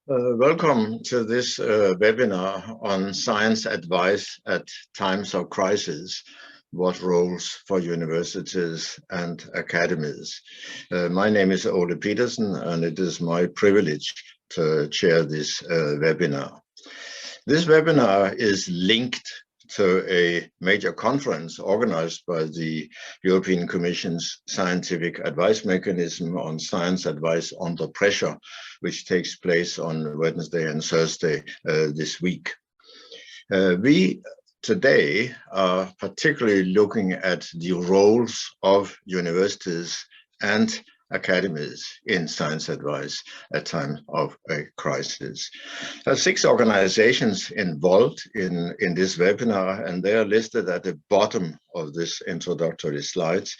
Welcome to this webinar on science advice at times of crisis, what roles for universities and academies. My name is Ole Petersen, and it is my privilege to chair this webinar. This webinar is linked to a major conference organized by the European Commission's Scientific Advice Mechanism on Science Advice Under Pressure, which takes place on Wednesday and Thursday this week. We today are particularly looking at the roles of universities and academies in science advice at time of a crisis. There are 6 organizations involved in this webinar, and they are listed at the bottom of this introductory slides.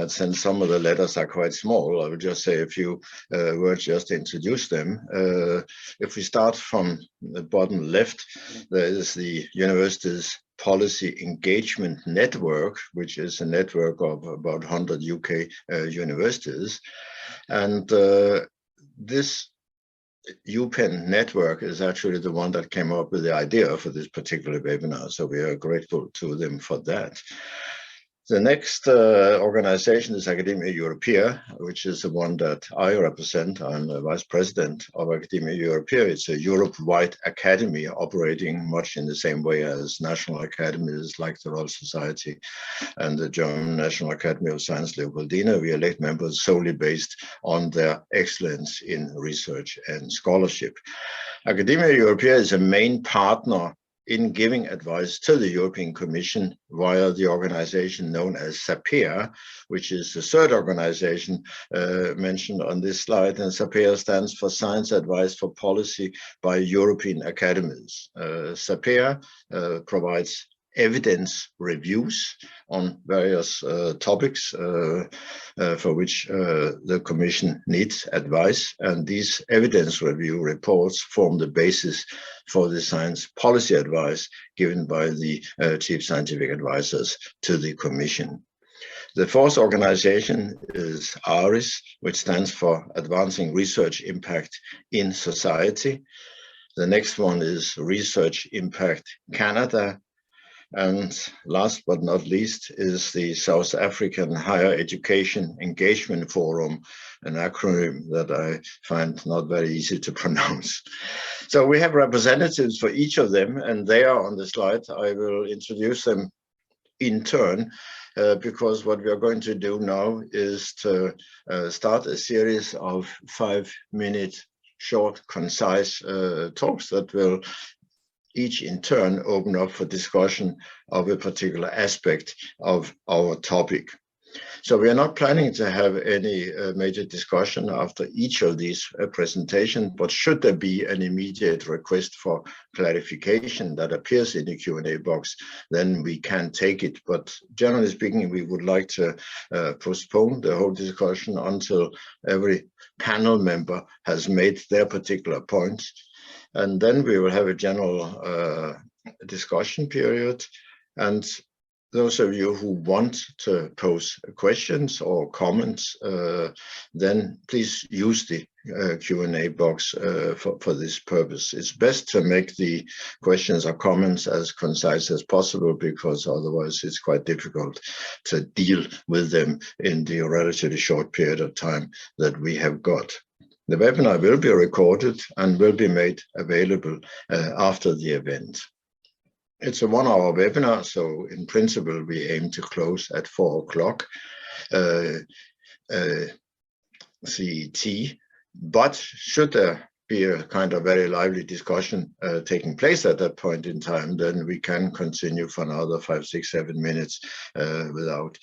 Since some of the letters are quite small, I will just say a few words just to introduce them. If we start from the bottom left, there is the university's Policy Engagement Network, which is a network of about 100 UK universities. And this Upenn network is actually the one that came up with the idea for this particular webinar, so we are grateful to them for that. The next organization is Academia Europea, which is the one that I represent. I'm the vice president of Academia Europea. It's a Europe-wide academy operating much in the same way as national academies like the Royal Society and the German National Academy of Science Leopoldina. We elect members solely based on their excellence in research and scholarship. Academia Europea is a main partner in giving advice to the European Commission via the organization known as SAPEA, which is the third organization mentioned on this slide. And SAPEA stands for Science Advice for Policy by European Academies. SAPEA provides evidence reviews on various topics for which the Commission needs advice, and these evidence review reports form the basis for the science policy advice given by the chief scientific advisors to the Commission. The fourth organization is ARIS, which stands for Advancing Research Impact in Society. The next one is Research Impact Canada. And last but not least is the South African Higher Education Engagement Forum, an acronym that I find not very easy to pronounce. So we have representatives for each of them, and they are on the slide. I will introduce them in turn, because what we are going to do now is to start a series of 5-minute short, concise talks that will each in turn open up for discussion of a particular aspect of our topic. So we are not planning to have any major discussion after each of these presentations, but should there be an immediate request for clarification that appears in the Q&A box, then we can take it. But generally speaking, we would like to postpone the whole discussion until every panel member has made their particular points. And then we will have a general discussion period. And those of you who want to pose questions or comments, then please use the Q&A box for this purpose. It's best to make the questions or comments as concise as possible, because otherwise it's quite difficult to deal with them in the relatively short period of time that we have got. The webinar will be recorded and will be made available after the event. It's a 1-hour webinar, so in principle, we aim to close at 4 o'clock CET. But should there be a kind of very lively discussion taking place at that point in time, then we can continue for another 5, 6, 7 minutes without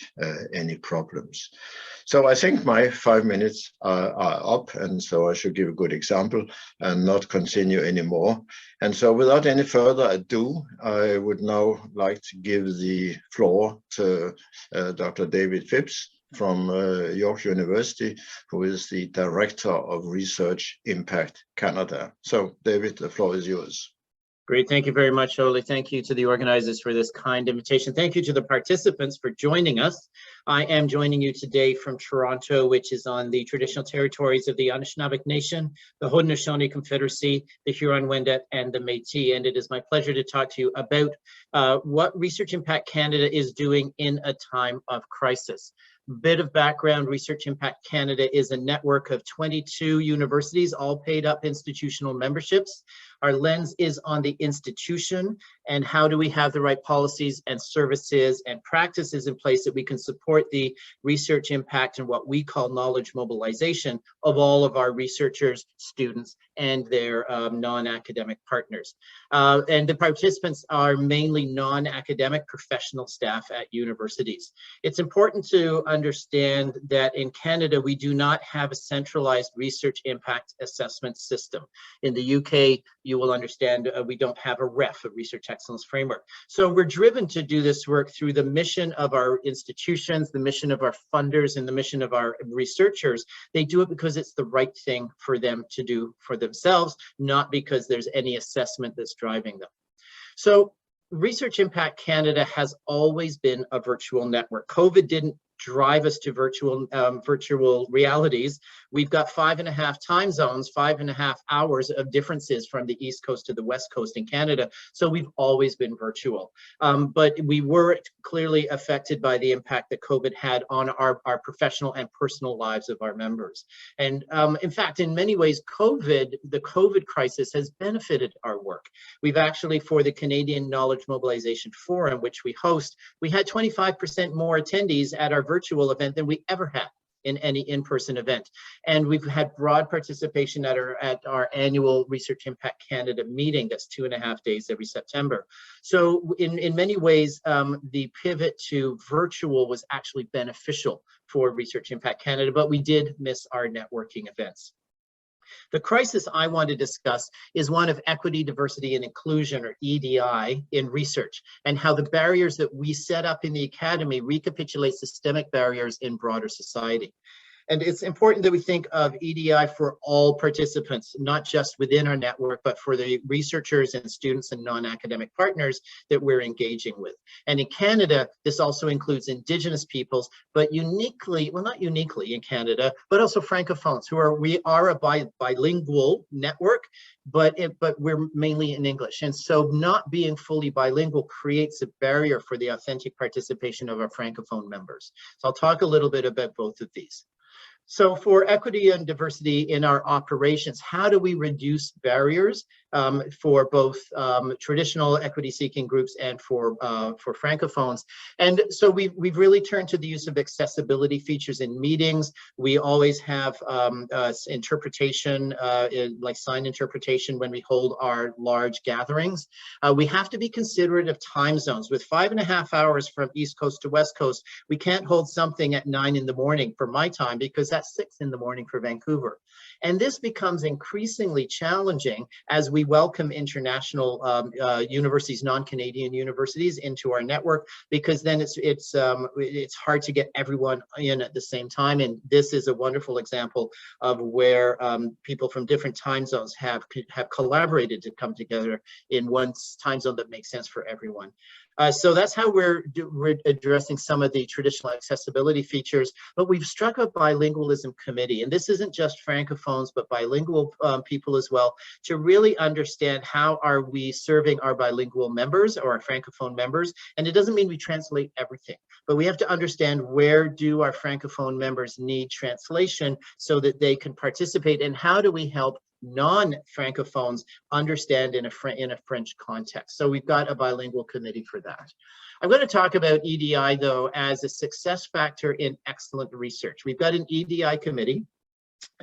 any problems. So I think my 5 minutes are up, and so I should give a good example and not continue anymore. And so without any further ado, I would now like to give the floor to Dr. David Phipps from York University, who is the Director of Research Impact Canada. So David, the floor is yours. Great. Thank you very much, Oli. Thank you to the organizers for this kind invitation. Thank you to the participants for joining us. I am joining you today from Toronto, which is on the traditional territories of the Anishinaabe Nation, the Haudenosaunee Confederacy, the Huron-Wendat, and the Métis. And it is my pleasure to talk to you about what Research Impact Canada is doing in a time of crisis. Bit of background, Research Impact Canada is a network of 22 universities, all paid up institutional memberships. Our lens is on the institution and how do we have the right policies and services and practices in place that we can support the research impact and what we call knowledge mobilization of all of our researchers, students, and their non-academic partners. And the participants are mainly non-academic professional staff at universities. It's important to understand that in Canada, we do not have a centralized research impact assessment system. In the UK, you will understand we don't have a REF, a Research Excellence Framework. So we're driven to do this work through the mission of our institutions, the mission of our funders, and the mission of our researchers. They do it because it's the right thing for them to do for themselves, not because there's any assessment that's driving them. So Research Impact Canada has always been a virtual network. COVID didn't drive us to virtual realities. We've got 5.5 time zones, 5.5 hours of differences from the East Coast to the West Coast in Canada. So we've always been virtual. But we were clearly affected by the impact that COVID had on our professional and personal lives of our members. And in fact, in many ways, the COVID crisis has benefited our work. We've actually, for the Canadian Knowledge Mobilization Forum, which we host, we had 25% more attendees at our virtual event than we ever had in any in-person event. And we've had broad participation at our annual Research Impact Canada meeting. That's 2.5 days every September. So in many ways, the pivot to virtual was actually beneficial for Research Impact Canada, but we did miss our networking events. The crisis I want to discuss is one of equity, diversity, and inclusion, or EDI, in research, and how the barriers that we set up in the academy recapitulate systemic barriers in broader society. And it's important that we think of EDI for all participants, not just within our network, but for the researchers and students and non-academic partners that we're engaging with. And in Canada, this also includes Indigenous peoples, but uniquely, well, not uniquely in Canada, but also Francophones, we are a bilingual network, but we're mainly in English. And so not being fully bilingual creates a barrier for the authentic participation of our Francophone members. So I'll talk a little bit about both of these. So for equity and diversity in our operations, how do we reduce barriers for both traditional equity-seeking groups and for Francophones? And so we've really turned to the use of accessibility features in meetings. We always have interpretation, like sign interpretation, when we hold our large gatherings. We have to be considerate of time zones. With 5.5 hours from East Coast to West Coast, we can't hold something at 9 in the morning for my time, because that's 6 in the morning for Vancouver. And this becomes increasingly challenging as we welcome international universities, non-Canadian universities, into our network, because then it's hard to get everyone in at the same time. And this is a wonderful example of where people from different time zones have collaborated to come together in one time zone that makes sense for everyone. So that's how we're addressing some of the traditional accessibility features, but we've struck a bilingualism committee, and this isn't just Francophones, but bilingual people as well, to really understand how are we serving our bilingual members or our Francophone members. And it doesn't mean we translate everything, but we have to understand where do our Francophone members need translation so that they can participate, and how do we help non-Francophones understand in a French context. So we've got a bilingual committee for that. I'm going to talk about EDI, though, as a success factor in excellent research. We've got an EDI committee,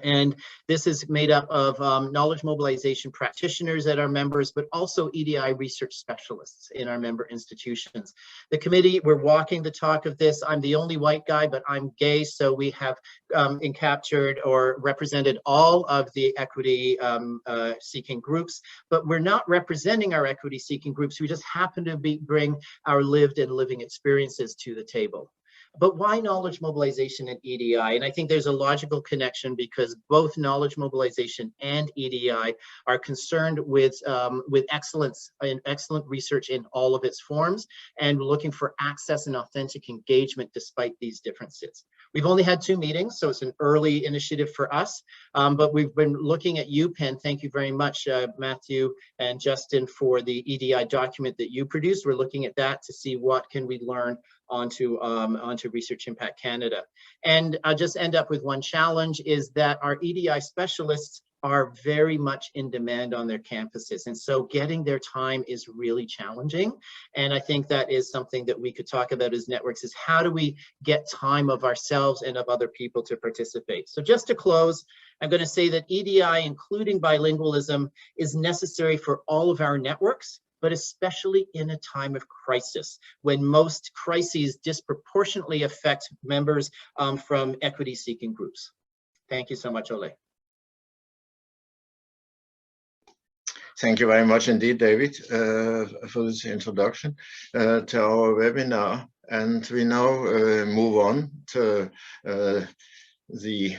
and this is made up of knowledge mobilization practitioners at our members, but also EDI research specialists in our member institutions. The committee, we're walking the talk of this. I'm the only white guy, but I'm gay, so we have captured or represented all of the equity seeking groups, but we're not representing our equity seeking groups. We just happen to bring our lived and living experiences to the table. But why knowledge mobilization and EDI? And I think there's a logical connection because both knowledge mobilization and EDI are concerned with excellence and excellent research in all of its forms, and looking for access and authentic engagement despite these differences. We've only had 2 meetings, so it's an early initiative for us, but we've been looking at UPEN. Thank you very much, Matthew and Justin, for the EDI document that you produced. We're looking at that to see what can we learn onto Research Impact Canada. And I'll just end up with one challenge, is that our EDI specialists are very much in demand on their campuses. And so getting their time is really challenging. And I think that is something that we could talk about as networks, is how do we get time of ourselves and of other people to participate? So just to close, I'm going to say that EDI, including bilingualism, is necessary for all of our networks, but especially in a time of crisis, when most crises disproportionately affect members from equity-seeking groups. Thank you so much, Ole. Thank you very much indeed, David, for this introduction to our webinar. And we now move on to the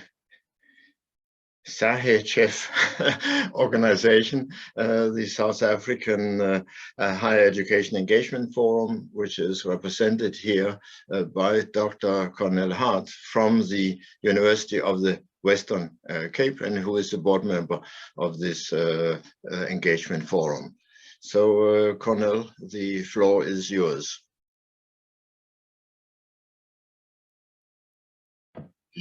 SAPEA organization, the South African Higher Education Engagement Forum, which is represented here by Dr. Cornel Hart from the University of the Western Cape, and who is a board member of this engagement forum. So, Cornel, the floor is yours.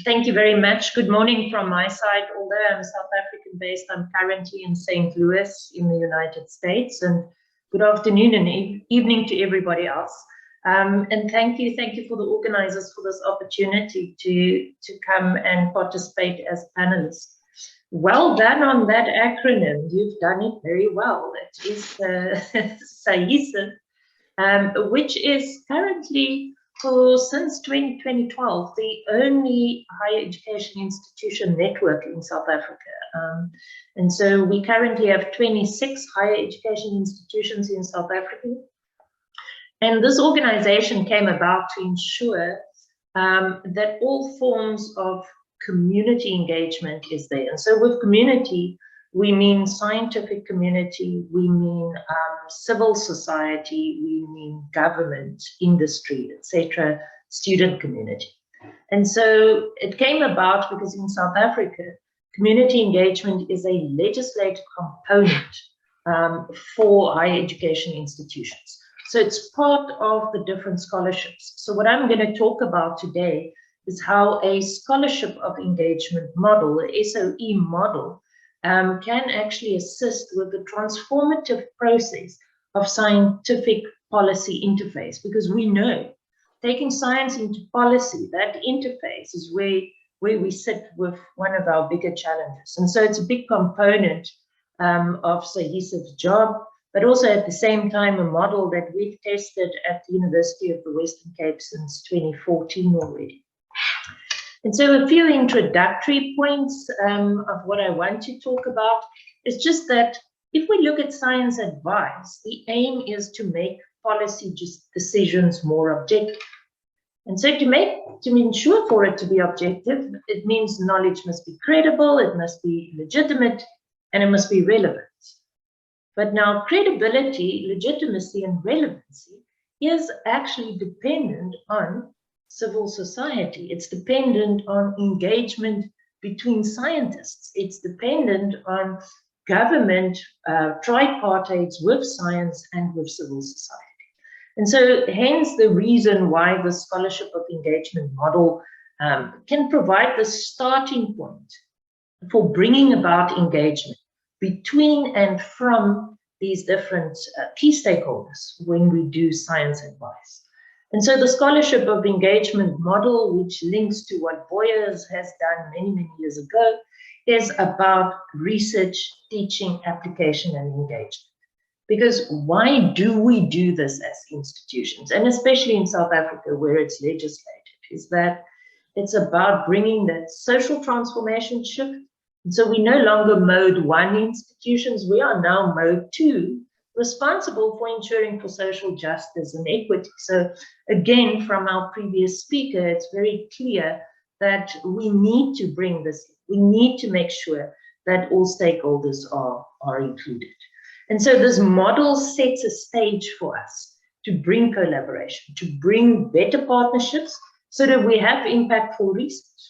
Thank you very much. Good morning from my side. Although I'm South African based, I'm currently in St. Louis in the United States. And good afternoon and evening to everybody else. And thank you for the organizers for this opportunity to come and participate as panelists. Well done on that acronym. You've done it very well. It is SAPEA, which is currently, since 2012, the only higher education institution network in South Africa. And so we currently have 26 higher education institutions in South Africa. And this organization came about to ensure that all forms of community engagement is there. And so with community, we mean scientific community, we mean civil society, we mean government, industry, etc., student community. And so it came about because in South Africa, community engagement is a legislative component for higher education institutions. So it's part of the different scholarships. So what I'm going to talk about today is how a scholarship of engagement model, the SOE model, can actually assist with the transformative process of scientific policy interface, because we know taking science into policy, that interface is where we sit with one of our bigger challenges. And so it's a big component of SAPEA's job, but also at the same time a model that we've tested at the University of the Western Cape since 2014 already. And so a few introductory points of what I want to talk about is just that if we look at science advice, the aim is to make policy decisions more objective. And so to ensure for it to be objective, it means knowledge must be credible, it must be legitimate, and it must be relevant. But now credibility, legitimacy, and relevancy is actually dependent on civil society. It's dependent on engagement between scientists. It's dependent on government tripartites with science and with civil society. And so hence the reason why the scholarship of engagement model can provide the starting point for bringing about engagement between and from these different key stakeholders when we do science advice. And so the scholarship of engagement model, which links to what Boyers has done many, many years ago, is about research, teaching, application, and engagement. Because why do we do this as institutions? And especially in South Africa, where it's legislated, is that it's about bringing that social transformation shift. And so we no longer mode 1 institutions, we are now mode 2, responsible for ensuring for social justice and equity. So again, from our previous speaker, it's very clear that we need to bring this, we need to make sure that all stakeholders are included. And so this model sets a stage for us to bring collaboration, to bring better partnerships so that we have impactful research.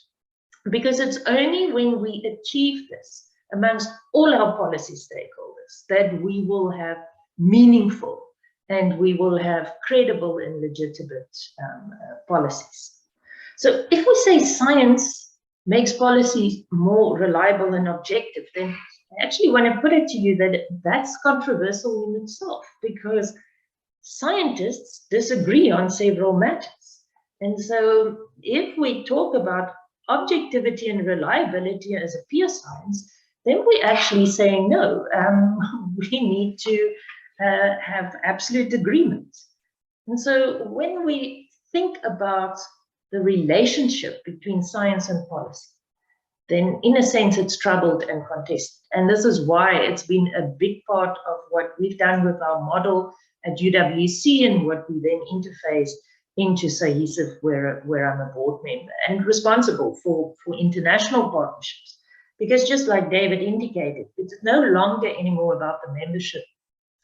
Because it's only when we achieve this amongst all our policy stakeholders that we will have meaningful and we will have credible and legitimate policies. So if we say science makes policy more reliable and objective, then I actually want to put it to you that that's controversial in itself, because scientists disagree on several matters. And so if we talk about objectivity and reliability as a pure science, then we're actually saying no, we need to have absolute agreement. And so when we think about the relationship between science and policy, then in a sense it's troubled and contested. And this is why it's been a big part of what we've done with our model at UWC and what we then interface into SAHISIF, where I'm a board member and responsible for international partnerships. Because just like David indicated, it's no longer anymore about the membership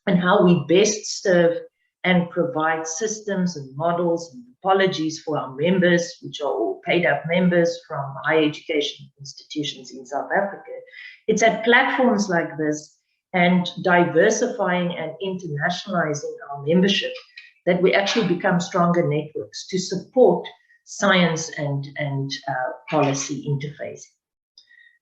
and how we best serve and provide systems and models and apologies for our members, which are all paid up members from higher education institutions in South Africa. It's at platforms like this and diversifying and internationalizing our membership that we actually become stronger networks to support science and policy interfacing.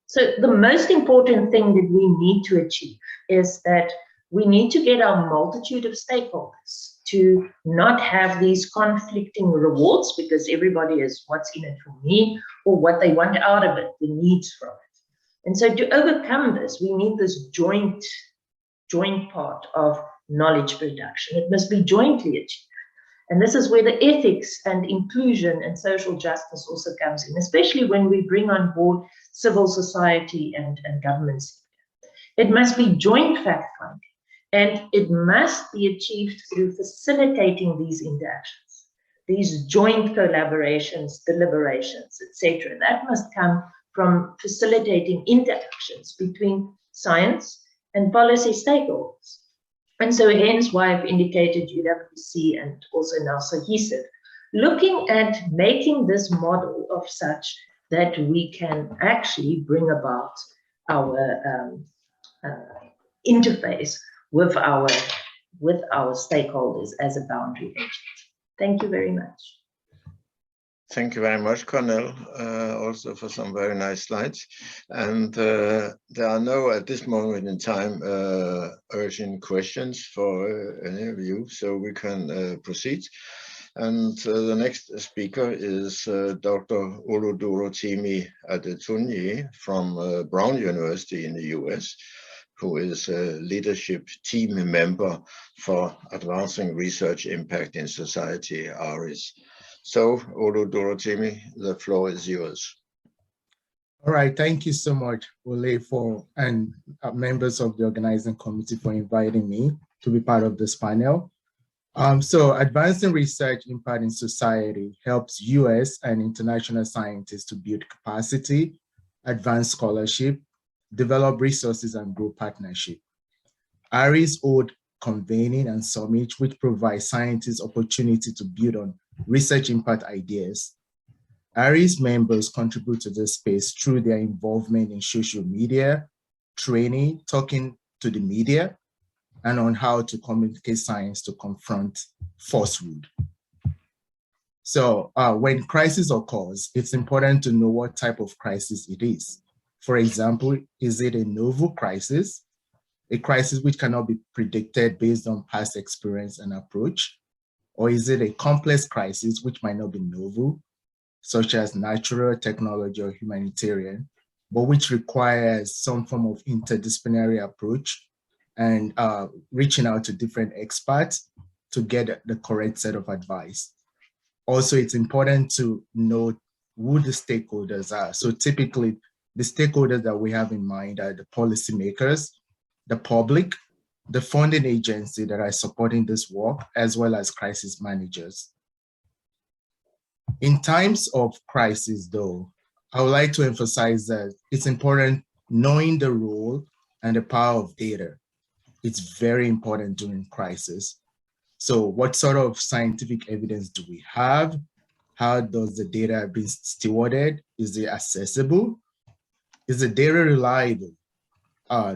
So the most important thing that we need to achieve is that we need to get our multitude of stakeholders to not have these conflicting rewards, because everybody is what's in it for me or what they want out of it, the needs from it. And so to overcome this, we need this joint part of knowledge production. It must be jointly achieved. And this is where the ethics and inclusion and social justice also comes in, especially when we bring on board civil society and governments. It must be joint fact-finding, and it must be achieved through facilitating these interactions, these joint collaborations, deliberations, etc. That must come from facilitating interactions between science and policy stakeholders. And so hence why I've indicated UWC and also now SAHISIF, looking at making this model of such that we can actually bring about our interface with our stakeholders as a boundary agent. Thank you very much. Thank you very much, Cornel, also for some very nice slides. And there are no, at this moment in time, urgent questions for any of you, so we can proceed. And the next speaker is Dr. Oludorotimi Adetunyi from Brown University in the US, who is a leadership team member for Advancing Research Impact in Society, ARIS. So, Oludorotimi, the floor is yours. All right, thank you so much, Ole, and members of the organizing committee for inviting me to be part of this panel. So Advancing Research Impact in Society helps US and international scientists to build capacity, advance scholarship, develop resources, and grow partnership. ARIS hold convening and summit, which provide scientists opportunity to build on research impact ideas. ARIS members contribute to this space through their involvement in social media, training, talking to the media, and on how to communicate science to confront falsehood. So when crisis occurs, it's important to know what type of crisis it is. For example, is it a novel crisis, a crisis which cannot be predicted based on past experience and approach? Or is it a complex crisis which might not be novel, such as natural, technology, or humanitarian, but which requires some form of interdisciplinary approach and reaching out to different experts to get the correct set of advice? Also, it's important to know who the stakeholders are. So typically, the stakeholders that we have in mind are the policymakers, the public, the funding agency that are supporting this work, as well as crisis managers. In times of crisis, though, I would like to emphasize that it's important knowing the role and the power of data. It's very important during crisis. So what sort of scientific evidence do we have? How does the data be stewarded? Is it accessible? Is the data reliable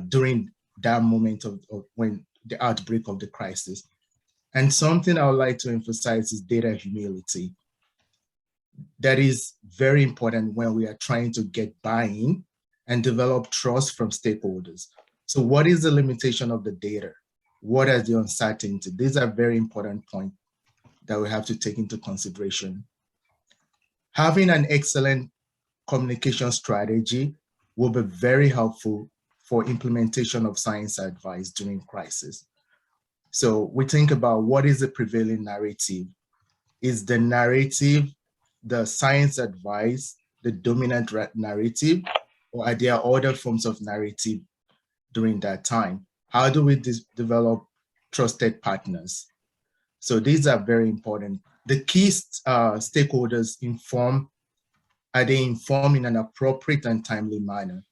during that moment of when the outbreak of the crisis? And something I would like to emphasize is data humility. That is very important when we are trying to get buy-in and develop trust from stakeholders. So what is the limitation of the data? What is the uncertainty? These are very important points that we have to take into consideration. Having an excellent communication strategy will be very helpful for implementation of science advice during crisis. So we think about what is the prevailing narrative. Is the narrative, the science advice, the dominant narrative, or are there other forms of narrative during that time? How do we develop trusted partners? So these are very important. The key stakeholders are they informed in an appropriate and timely manner?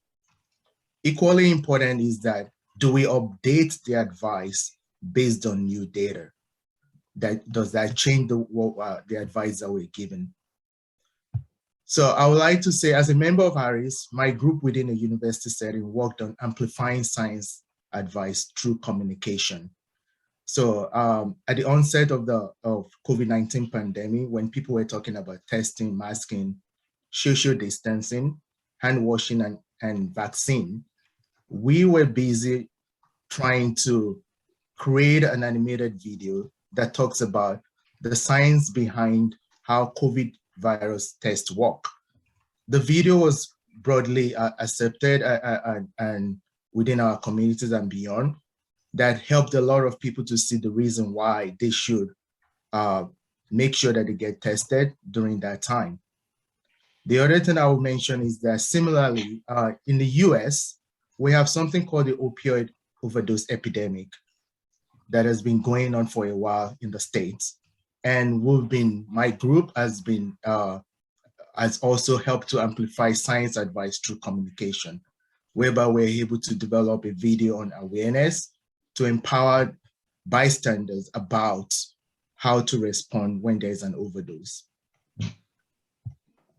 Equally important is that, do we update the advice based on new data? Does that change the advice that we're given? So I would like to say, as a member of ARIS, my group within a university setting worked on amplifying science advice through communication. So at the onset of the COVID-19 pandemic, when people were talking about testing, masking, social distancing, hand washing, and vaccine, we were busy trying to create an animated video that talks about the science behind how COVID virus tests work. The video was broadly accepted and within our communities and beyond. That helped a lot of people to see the reason why they should make sure that they get tested during that time. The other thing I will mention is that similarly, in the US, we have something called the opioid overdose epidemic that has been going on for a while in the States. And my group has also helped to amplify science advice through communication, whereby we're able to develop a video on awareness to empower bystanders about how to respond when there's an overdose.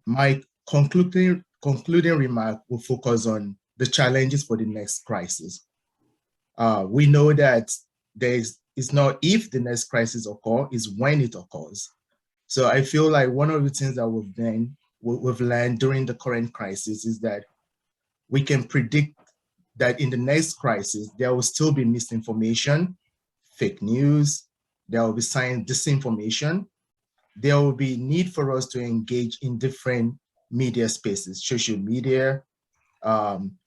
My concluding remark will focus on the challenges for the next crisis. We know that it's not if the next crisis occurs, it's when it occurs. So I feel like one of the things that we've learned during the current crisis is that we can predict that in the next crisis, there will still be misinformation, fake news, there will be science disinformation. There will be need for us to engage in different media spaces, social media.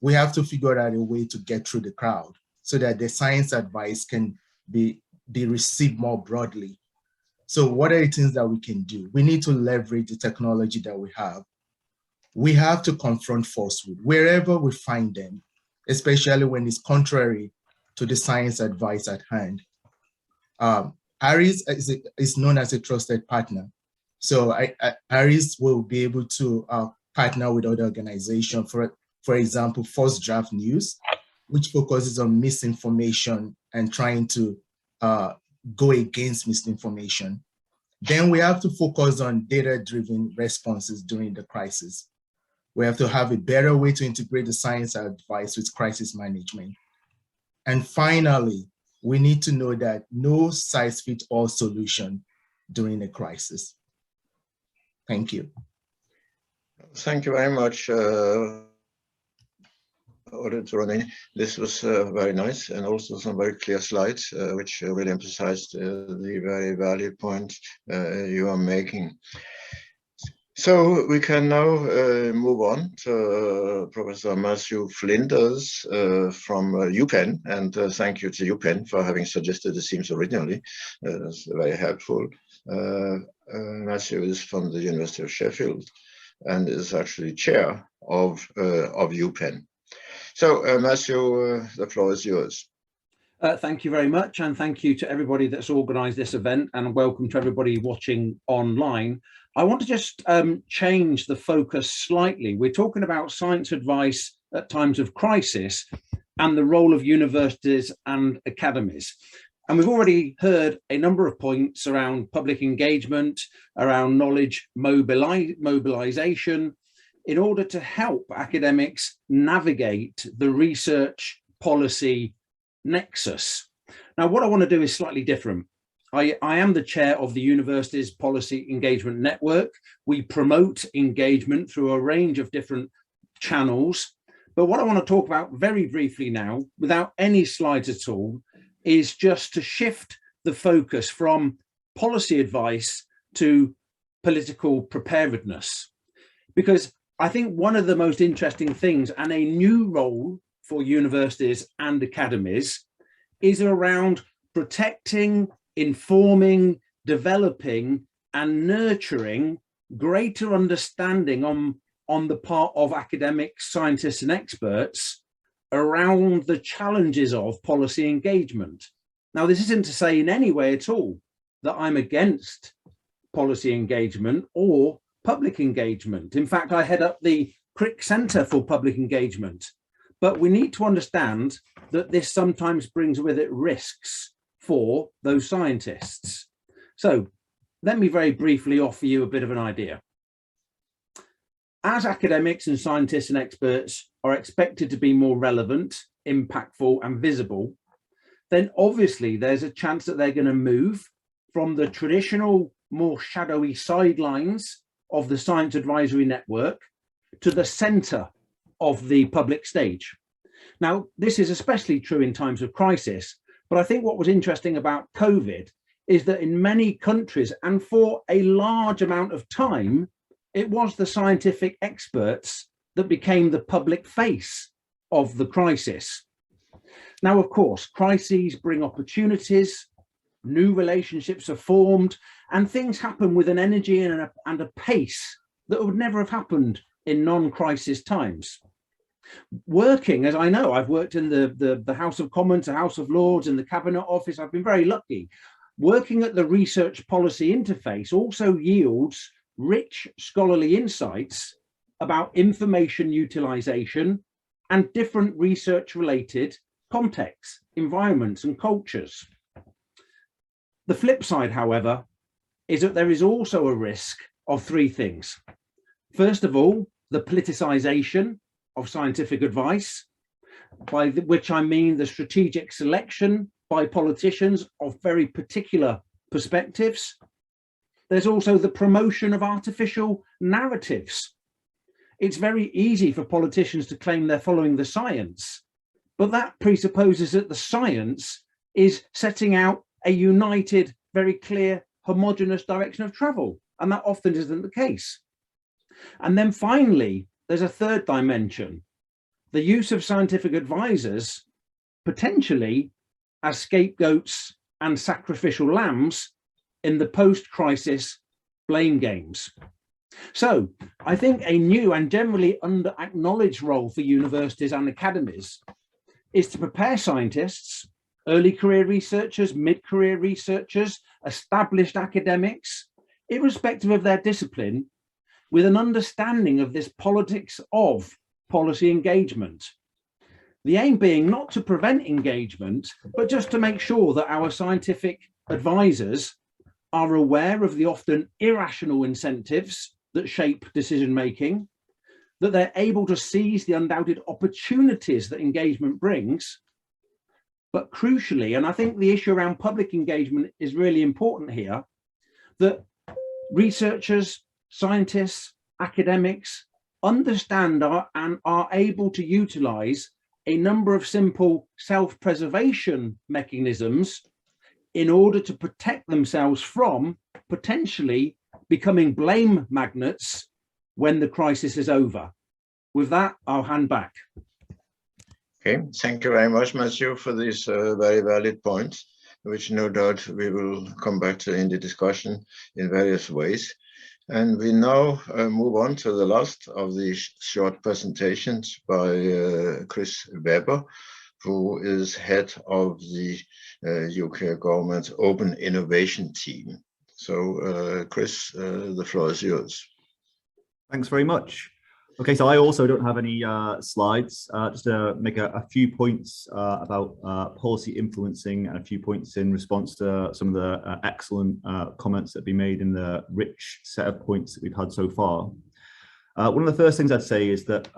We have to figure out a way to get through the crowd so that the science advice can be received more broadly. So what are the things that we can do? We need to leverage the technology that we have. We have to confront falsehood wherever we find them, especially when it's contrary to the science advice at hand. ARIS is known as a trusted partner. So ARIS will be able to partner with other organizations, for example, First Draft News, which focuses on misinformation and trying to go against misinformation. Then we have to focus on data-driven responses during the crisis. We have to have a better way to integrate the science advice with crisis management. And finally, we need to know that no size-fits-all solution during a crisis. Thank you. Thank you very much, This was very nice, and also some very clear slides, which really emphasized the very valid point you are making. So we can now move on to Professor Matthew Flinders from UPEN, and thank you to UPEN for having suggested the themes originally. That's very helpful. Matthew is from the University of Sheffield and is actually chair of UPEN. So Matthew, the floor is yours. Thank you very much, and thank you to everybody that's organised this event, and welcome to everybody watching online. I want to just change the focus slightly. We're talking about science advice at times of crisis and the role of universities and academies. And we've already heard a number of points around public engagement, around knowledge mobilization, in order to help academics navigate the research policy nexus. Now, what I want to do is slightly different. I am the chair of the university's policy engagement network. We promote engagement through a range of different channels. But what I want to talk about very briefly now, without any slides at all, is just to shift the focus from policy advice to political preparedness. Because I think one of the most interesting things, and a new role for universities and academies, is around protecting, informing, developing and nurturing greater understanding on the part of academics, scientists and experts around the challenges of policy engagement. Now, this isn't to say in any way at all that I'm against policy engagement or public engagement. In fact, I head up the Crick Centre for Public Engagement. But we need to understand that this sometimes brings with it risks for those scientists. So let me very briefly offer you a bit of an idea. As academics and scientists and experts are expected to be more relevant, impactful and visible, then obviously there's a chance that they're going to move from the traditional, more shadowy sidelines of the science advisory network to the centre of the public stage. Now, this is especially true in times of crisis, but I think what was interesting about COVID is that in many countries and for a large amount of time, it was the scientific experts that became the public face of the crisis. Now, of course, crises bring opportunities, new relationships are formed, and things happen with an energy and a pace that would never have happened in non-crisis times. Working, as I know, I've worked in the House of Commons, the House of Lords, in the Cabinet Office. I've been very lucky. Working at the research policy interface also yields rich scholarly insights about information utilisation and different research-related contexts, environments and cultures. The flip side, however, is that there is also a risk of three things. First of all, the politicisation of scientific advice, by which I mean the strategic selection by politicians of very particular perspectives. There's also the promotion of artificial narratives. It's very easy for politicians to claim they're following the science, but that presupposes that the science is setting out a united, very clear, homogeneous direction of travel, and that often isn't the case. And then finally, there's a third dimension, the use of scientific advisors potentially as scapegoats and sacrificial lambs in the post-crisis blame games. So I think a new and generally under-acknowledged role for universities and academies is to prepare scientists, early career researchers, mid-career researchers, established academics, irrespective of their discipline, with an understanding of this politics of policy engagement. The aim being not to prevent engagement, but just to make sure that our scientific advisors are aware of the often irrational incentives that shape decision-making, that they're able to seize the undoubted opportunities that engagement brings, but crucially, and I think the issue around public engagement is really important here, that researchers, scientists, academics understand and are able to utilize a number of simple self-preservation mechanisms in order to protect themselves from potentially becoming blame magnets when the crisis is over. With that, I'll hand back. Okay, thank you very much, Matthew, for these very valid points, which no doubt we will come back to in the discussion in various ways. And we now move on to the last of these short presentations by Chris Weber who is head of the UK government's Open Innovation Team. So, Chris, the floor is yours. Thanks very much. Okay, so I also don't have any slides, just to make a few points about policy influencing and a few points in response to some of the excellent comments that have been made in the rich set of points that we've had so far. One of the first things I'd say is that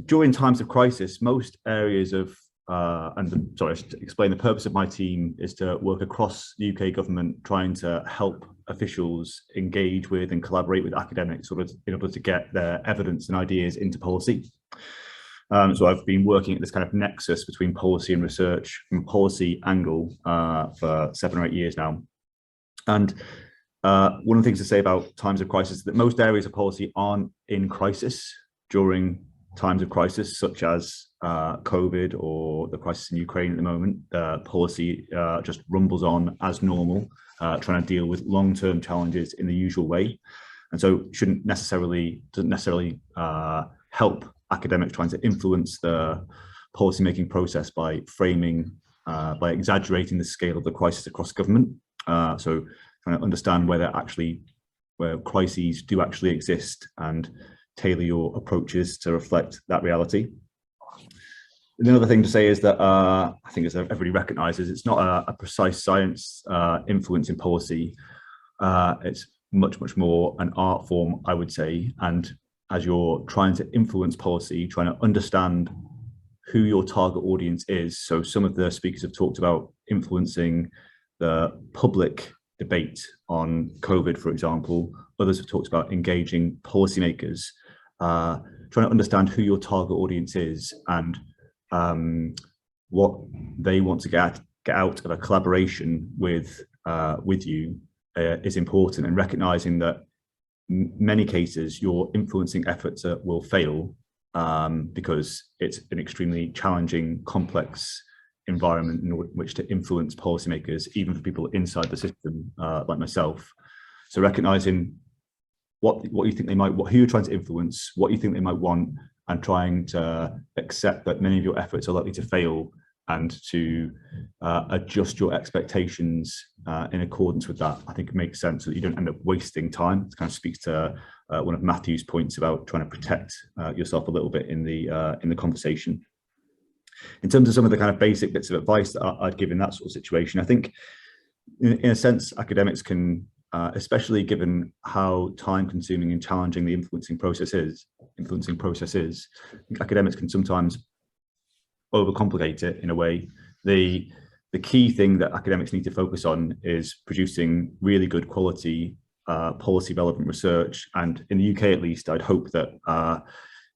during times of crisis, most areas of, sorry, to explain, the purpose of my team is to work across the UK government, trying to help officials engage with and collaborate with academics in order to get their evidence and ideas into policy. So I've been working at this kind of nexus between policy and research from a policy angle for 7 or 8 years now. And one of the things to say about times of crisis is that most areas of policy aren't in crisis during times of crisis, such as COVID or the crisis in Ukraine at the moment. Policy just rumbles on as normal, trying to deal with long-term challenges in the usual way, and so doesn't necessarily help academics trying to influence the policy-making process by framing, by exaggerating the scale of the crisis across government. So trying to understand where crises do actually exist and tailor your approaches to reflect that reality. And the other thing to say is that I think, as everybody recognises, it's not a precise science influencing policy. It's much more an art form, I would say. And as you're trying to influence policy, trying to understand who your target audience is. So some of the speakers have talked about influencing the public debate on COVID, for example. Others have talked about engaging policymakers, trying to understand who your target audience is and what they want to get out of a collaboration with you is important, and recognizing that in many cases your influencing efforts will fail because it's an extremely challenging, complex environment in which to influence policymakers, even for people inside the system like myself. So recognizing what you think they might, who you're trying to influence, what you think they might want, and trying to accept that many of your efforts are likely to fail, and to adjust your expectations in accordance with that, I think makes sense, so that you don't end up wasting time. It kind of speaks to one of Matthew's points about trying to protect yourself a little bit in the conversation. In terms of some of the kind of basic bits of advice that I'd give in that sort of situation, I think in a sense academics can, especially given how time-consuming and challenging the influencing process is, I think academics can sometimes overcomplicate it in a way. The key thing that academics need to focus on is producing really good quality policy relevant research, and in the UK at least, I'd hope that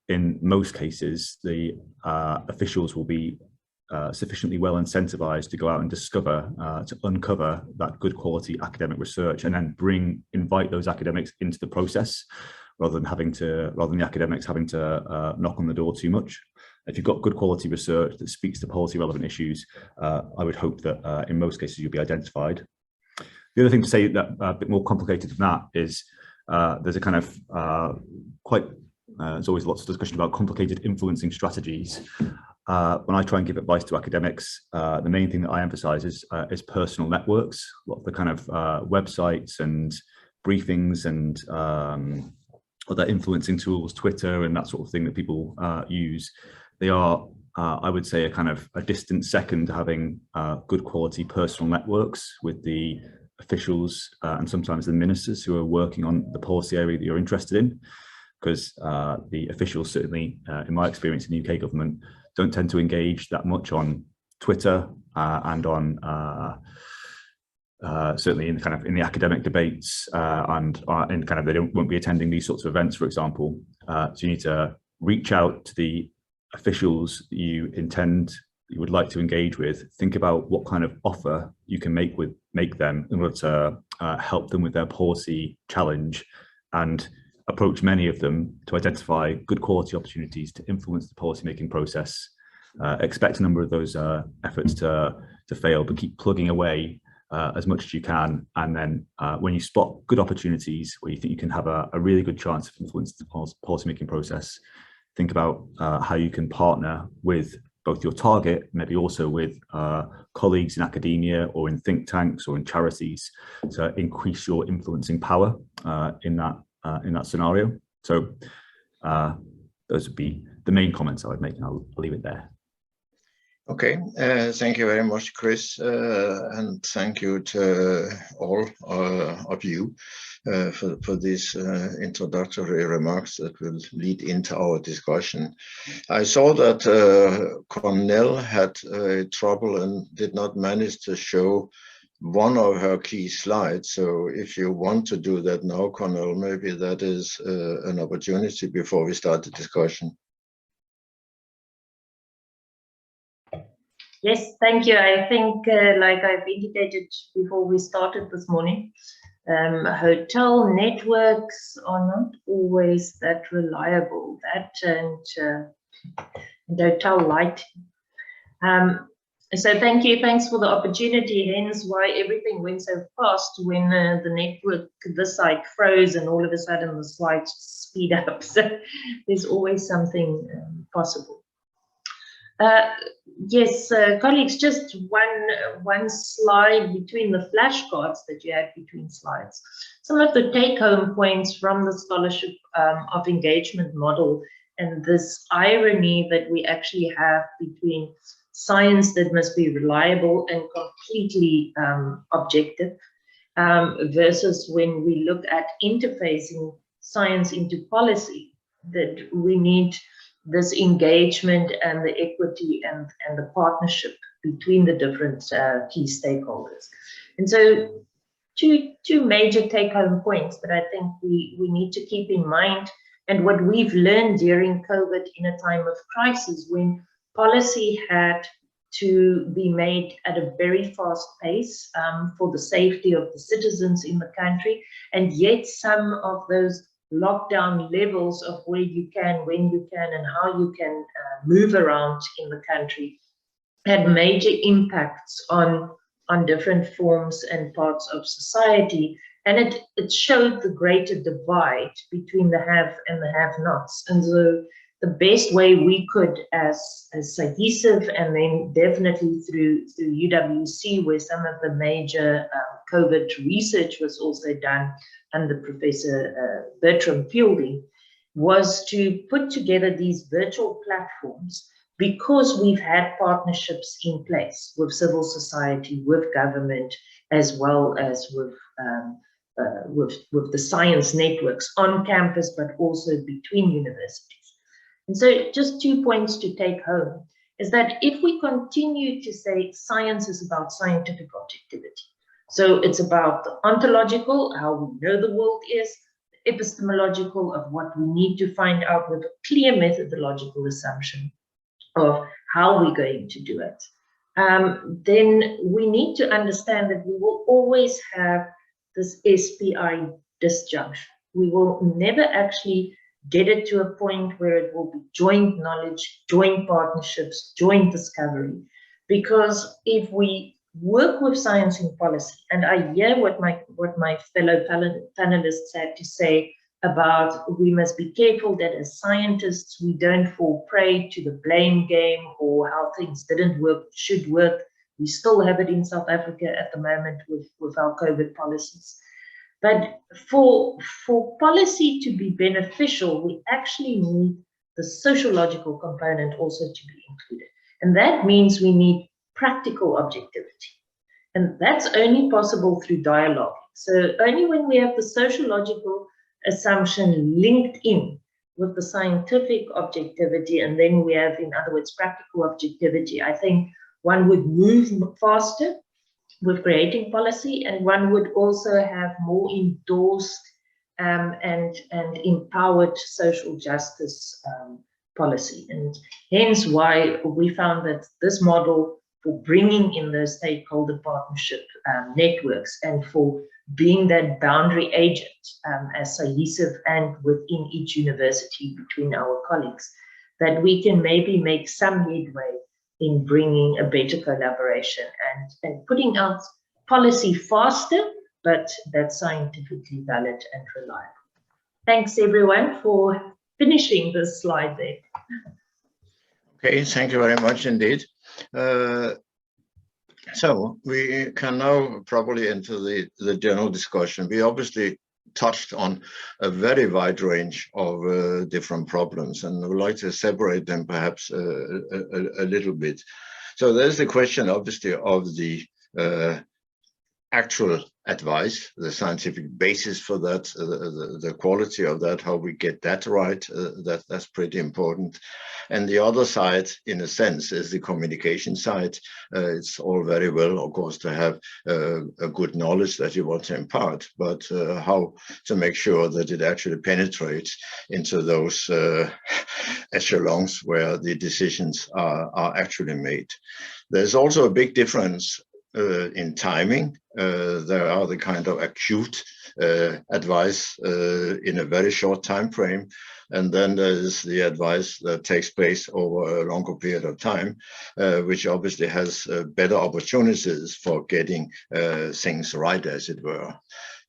in most cases the officials will be sufficiently well incentivized to go out and to uncover that good quality academic research, and then invite those academics into the process, rather than the academics having to knock on the door too much. If you've got good quality research that speaks to policy relevant issues, I would hope that in most cases you'll be identified. The other thing to say that a bit more complicated than that is there's a kind of there's always lots of discussion about complicated influencing strategies. When I try and give advice to academics, the main thing that I emphasize is personal networks. A lot of the kind of websites and briefings and other influencing tools, Twitter and that sort of thing that people use, they are, I would say, a distant second to having good quality personal networks with the officials and sometimes the ministers who are working on the policy area that you're interested in. Because the officials, certainly in my experience in the UK government, don't tend to engage that much on Twitter and on certainly in the academic debates and they won't be attending these sorts of events, for example. So you need to reach out to the officials that you would like to engage with. Think about what kind of offer you can make them in order to help them with their policy challenge, and approach many of them to identify good quality opportunities to influence the policymaking process. Expect a number of those efforts to fail, but keep plugging away as much as you can. And then when you spot good opportunities where you think you can have a really good chance of influencing the policymaking process, think about how you can partner with both your target, maybe also with colleagues in academia or in think tanks or in charities to increase your influencing power in that scenario. So those would be the main comments I would make, and I'll leave it there. Okay, thank you very much, Chris, and thank you to all of you for these introductory remarks that will lead into our discussion. I saw that Cornell had trouble and did not manage to show one of her key slides. So if you want to do that now, Cornell, maybe that is an opportunity before we start the discussion. Yes, thank you. I think, like I've indicated before we started this morning, hotel networks are not always that reliable. That and hotel lighting. So thank you. Thanks for the opportunity. Hence why everything went so fast when the network this side froze and all of a sudden the slides speed up. So there's always something possible. Yes, colleagues, just one slide between the flashcards that you had between slides. Some of the take-home points from the scholarship of engagement model and this irony that we actually have between science that must be reliable and completely objective versus when we look at interfacing science into policy, that we need this engagement and the equity and the partnership between the different key stakeholders. And so two major take-home points that I think we need to keep in mind, and what we've learned during COVID in a time of crisis when policy had to be made at a very fast pace for the safety of the citizens in the country, and yet some of those lockdown levels of where you can, when you can, and how you can move around in the country had major impacts on different forms and parts of society. And it showed the greater divide between the have and the have-nots. And so the best way we could, as SAPEA, and then definitely through UWC, where some of the major COVID research was also done under Professor Bertram Fielding, was to put together these virtual platforms because we've had partnerships in place with civil society, with government, as well as with the science networks on campus, but also between universities. And so just 2 points to take home is that if we continue to say science is about scientific objectivity, so it's about the ontological, how we know the world is, the epistemological of what we need to find out with a clear methodological assumption of how we're going to do it, then we need to understand that we will always have this SPI disjunction. We will never actually get it to a point where it will be joint knowledge, joint partnerships, joint discovery. Because if we work with science in policy, and I hear what my fellow panelists had to say about we must be careful that as scientists we don't fall prey to the blame game or how things didn't work, should work. We still have it in South Africa at the moment with our COVID policies. But for policy to be beneficial, we actually need the sociological component also to be included. And that means we need practical objectivity. And that's only possible through dialogue. So only when we have the sociological assumption linked in with the scientific objectivity, and then we have, in other words, practical objectivity, I think one would move faster with creating policy, and one would also have more endorsed and empowered social justice policy. And hence why we found that this model for bringing in those stakeholder partnership networks and for being that boundary agent as SAPEA and within each university between our colleagues, that we can maybe make some headway in bringing a better collaboration and putting out policy faster, but that's scientifically valid and reliable. Thanks everyone for finishing this slide there. Okay, thank you very much indeed. So we can now probably enter the general discussion. We obviously touched on a very wide range of different problems, and I would like to separate them perhaps a little bit. So there's the question, obviously, of the actual advice, the scientific basis for that, the quality of that, how we get that right, that's pretty important. And the other side, in a sense, is the communication side. It's all very well, of course, to have a good knowledge that you want to impart, but how to make sure that it actually penetrates into those echelons where the decisions are actually made. There's also a big difference in timing. There are the kind of acute advice in a very short time frame, and then there is the advice that takes place over a longer period of time, which obviously has better opportunities for getting things right, as it were.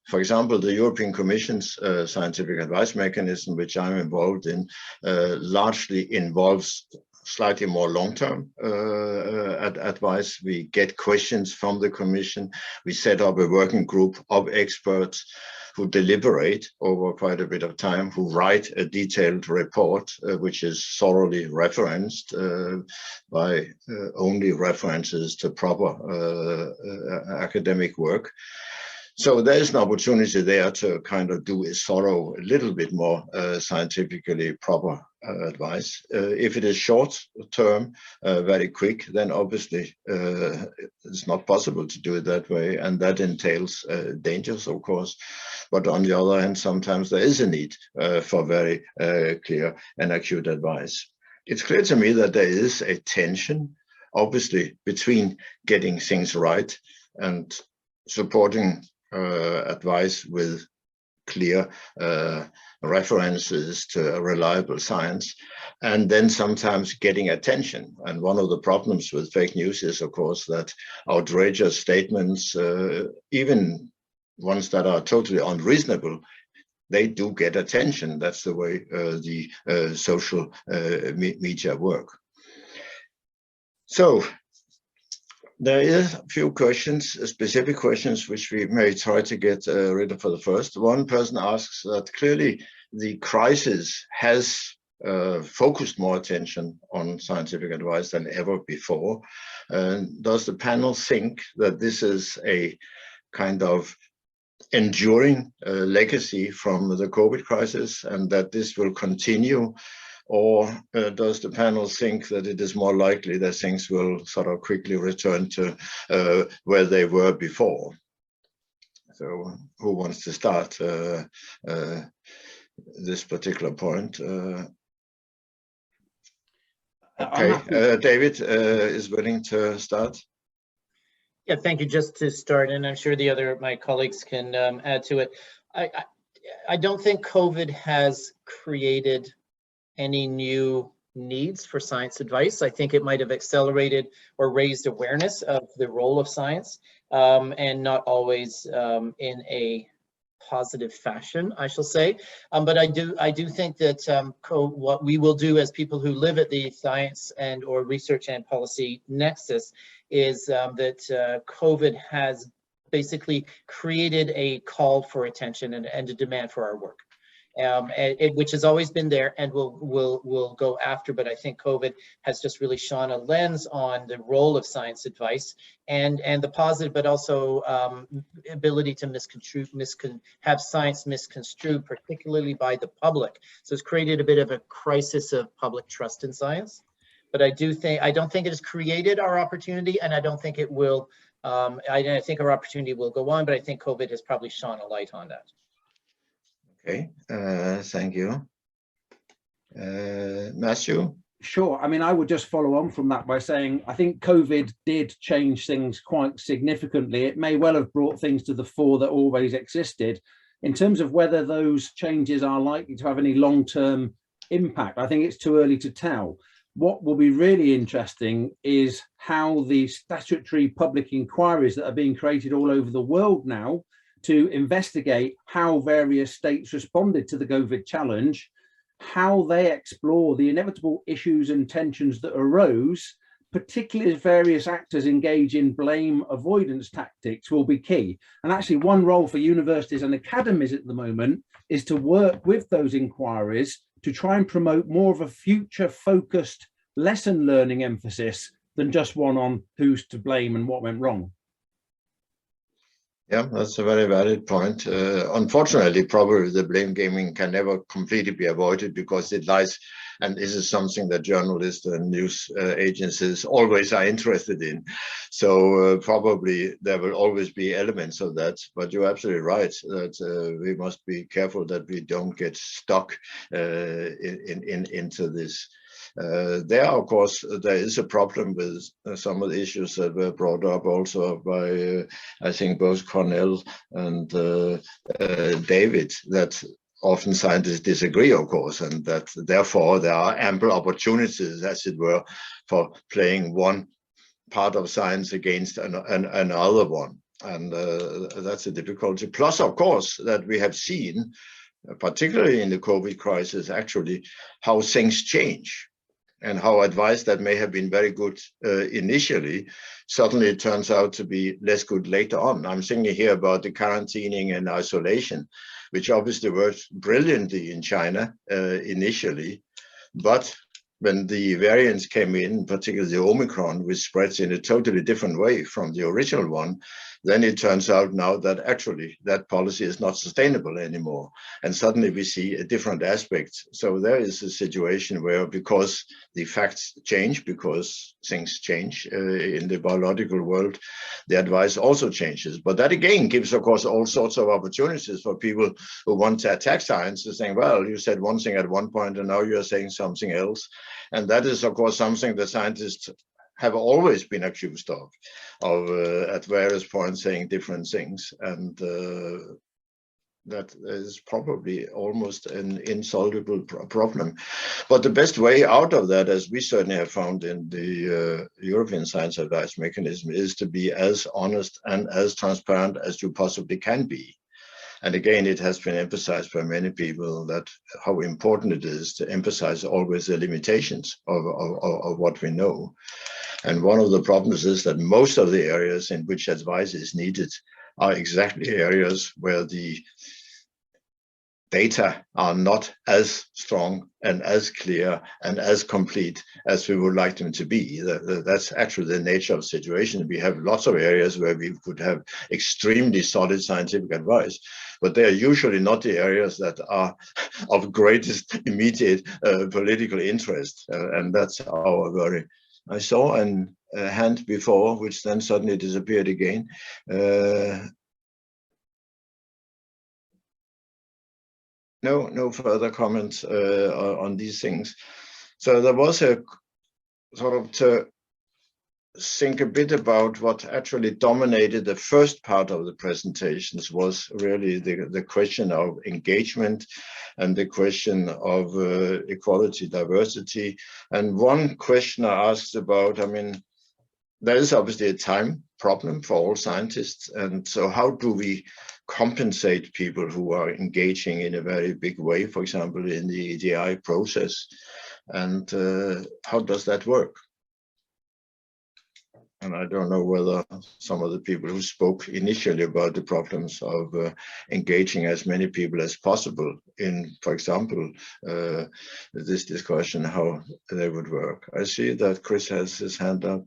For example, the European Commission's scientific advice mechanism, which I'm involved in, largely involves slightly more long-term advice. We get questions from the Commission. We set up a working group of experts who deliberate over quite a bit of time, who write a detailed report, which is thoroughly referenced by only references to proper academic work. So there's an opportunity there to kind of do a thorough, a little bit more scientifically proper advice. If it is short term, very quick, then obviously it's not possible to do it that way, and that entails dangers, of course. But on the other hand, sometimes there is a need for very clear and acute advice. It's clear to me that there is a tension, obviously, between getting things right and supporting advice with clear references to reliable science, and then sometimes getting attention. And one of the problems with fake news is, of course, that outrageous statements, even ones that are totally unreasonable, they do get attention. That's the way the social media work. So there is a few questions, specific questions, which we may try to get rid of for the first. One person asks that clearly the crisis has focused more attention on scientific advice than ever before. Does the panel think that this is a kind of enduring legacy from the COVID crisis and that this will continue? Or does the panel think that it is more likely that things will sort of quickly return to where they were before? So who wants to start this particular point? Okay, David is willing to start. Yeah, thank you. Just to start, and I'm sure the other my colleagues can add to it. I don't think COVID has created any new needs for science advice. I think it might have accelerated or raised awareness of the role of science, and not always in a positive fashion, I shall say. But I do think that what we will do as people who live at the science and or research and policy nexus is that COVID has basically created a call for attention and a demand for our work. Which has always been there and will go after, but I think COVID has just really shone a lens on the role of science advice and the positive, but also ability to have science misconstrued, particularly by the public. So it's created a bit of a crisis of public trust in science. But I don't think it has created our opportunity, and I don't think it will. I think our opportunity will go on, but I think COVID has probably shone a light on that. Okay, thank you. Matthew? Sure. I mean, I would just follow on from that by saying, I think COVID did change things quite significantly. It may well have brought things to the fore that always existed. In terms of whether those changes are likely to have any long-term impact, I think it's too early to tell. What will be really interesting is how the statutory public inquiries that are being created all over the world now to investigate how various states responded to the COVID challenge how they explore the inevitable issues and tensions that arose, particularly as various actors engage in blame avoidance tactics, will be key. And actually, one role for universities and academies at the moment is to work with those inquiries to try and promote more of a future-focused lesson learning emphasis than just one on who's to blame and what went wrong. Yeah, that's a very valid point. Unfortunately, probably the blame gaming can never completely be avoided because it lies, and this is something that journalists and news agencies always are interested in. So probably there will always be elements of that, but you're absolutely right that we must be careful that we don't get stuck into this. There, of course, there is a problem with some of the issues that were brought up also by, I think, both Cornell and David, that often scientists disagree, of course, and that therefore there are ample opportunities, as it were, for playing one part of science against another one. And that's a difficulty. Plus, of course, that we have seen, particularly in the COVID crisis, actually, how things change. And how advice that may have been very good initially, suddenly it turns out to be less good later on. I'm thinking here about the quarantining and isolation, which obviously worked brilliantly in China initially. But when the variants came in, particularly the Omicron, which spreads in a totally different way from the original one, then it turns out now that actually that policy is not sustainable anymore. And suddenly we see a different aspect. So there is a situation where, because the facts change, because things change in the biological world, the advice also changes. But that again gives, of course, all sorts of opportunities for people who want to attack science, to saying, well, you said one thing at one point and now you're saying something else. And that is, of course, something that scientists have always been accused of at various points saying different things. And that is probably almost an insoluble problem. But the best way out of that, as we certainly have found in the European Science Advice Mechanism, is to be as honest and as transparent as you possibly can be. And again, it has been emphasized by many people that how important it is to emphasize always the limitations of what we know. And one of the problems is that most of the areas in which advice is needed are exactly areas where the data are not as strong and as clear and as complete as we would like them to be. That's actually the nature of the situation. We have lots of areas where we could have extremely solid scientific advice, but they are usually not the areas that are of greatest immediate political interest. And that's our worry. I saw a hand before, which then suddenly disappeared again. No further comments on these things. So there was a sort of to think a bit about what actually dominated the first part of the presentations was really the question of engagement and the question of equality, diversity. And one questioner asked about, I mean, there is obviously a time problem for all scientists. And so how do we compensate people who are engaging in a very big way, for example, in the EDI process? And how does that work? And I don't know whether some of the people who spoke initially about the problems of engaging as many people as possible in, for example, this discussion, how they would work. I see that Chris has his hand up.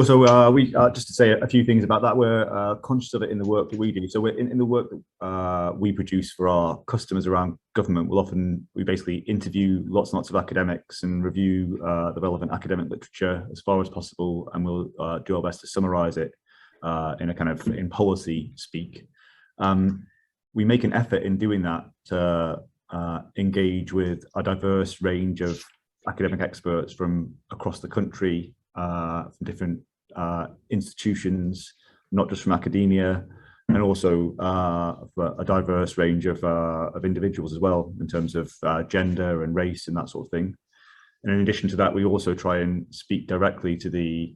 So we just to say a few things about that. We're conscious of it in the work that we do. So we're in the work that we produce for our customers around government. We basically interview lots and lots of academics and review the relevant academic literature as far as possible, and we'll do our best to summarize it in a kind of in policy speak. We make an effort in doing that to engage with a diverse range of academic experts from across the country, from different institutions, not just from academia, and also a diverse range of individuals as well, in terms of gender and race and that sort of thing. And in addition to that, we also try and speak directly to the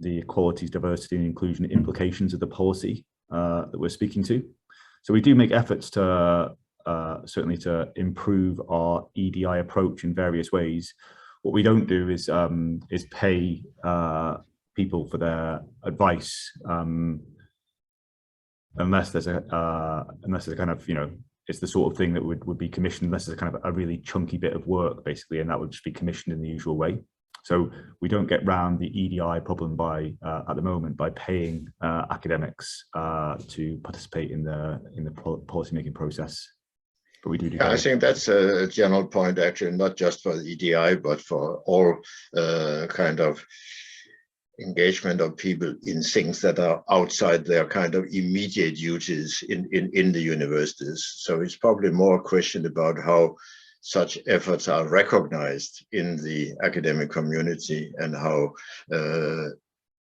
equalities, diversity and inclusion implications of the policy that we're speaking to. So we do make efforts to certainly to improve our EDI approach in various ways. What we don't do is pay people for their advice unless there's a kind of, you know, it's the sort of thing that would be commissioned unless there's kind of a really chunky bit of work, basically, and that would just be commissioned in the usual way. So we don't get round the EDI problem by at the moment by paying academics to participate in the policymaking process. But we do. I think that's a general point, actually, not just for the EDI, but for all kind of engagement of people in things that are outside their kind of immediate duties in the universities. So it's probably more a question about how such efforts are recognized in the academic community and how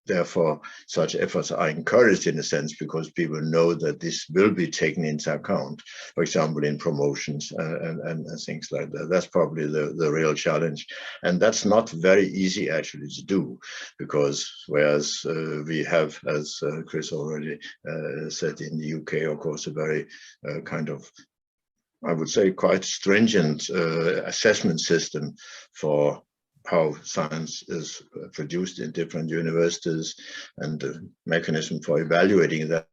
therefore such efforts are encouraged in a sense, because people know that this will be taken into account, for example, in promotions and things like that. That's probably the real challenge. And that's not very easy actually to do, because whereas we have, as Chris already said, in the UK, of course, a very kind of, I would say, quite stringent assessment system for how science is produced in different universities, and the mechanism for evaluating that.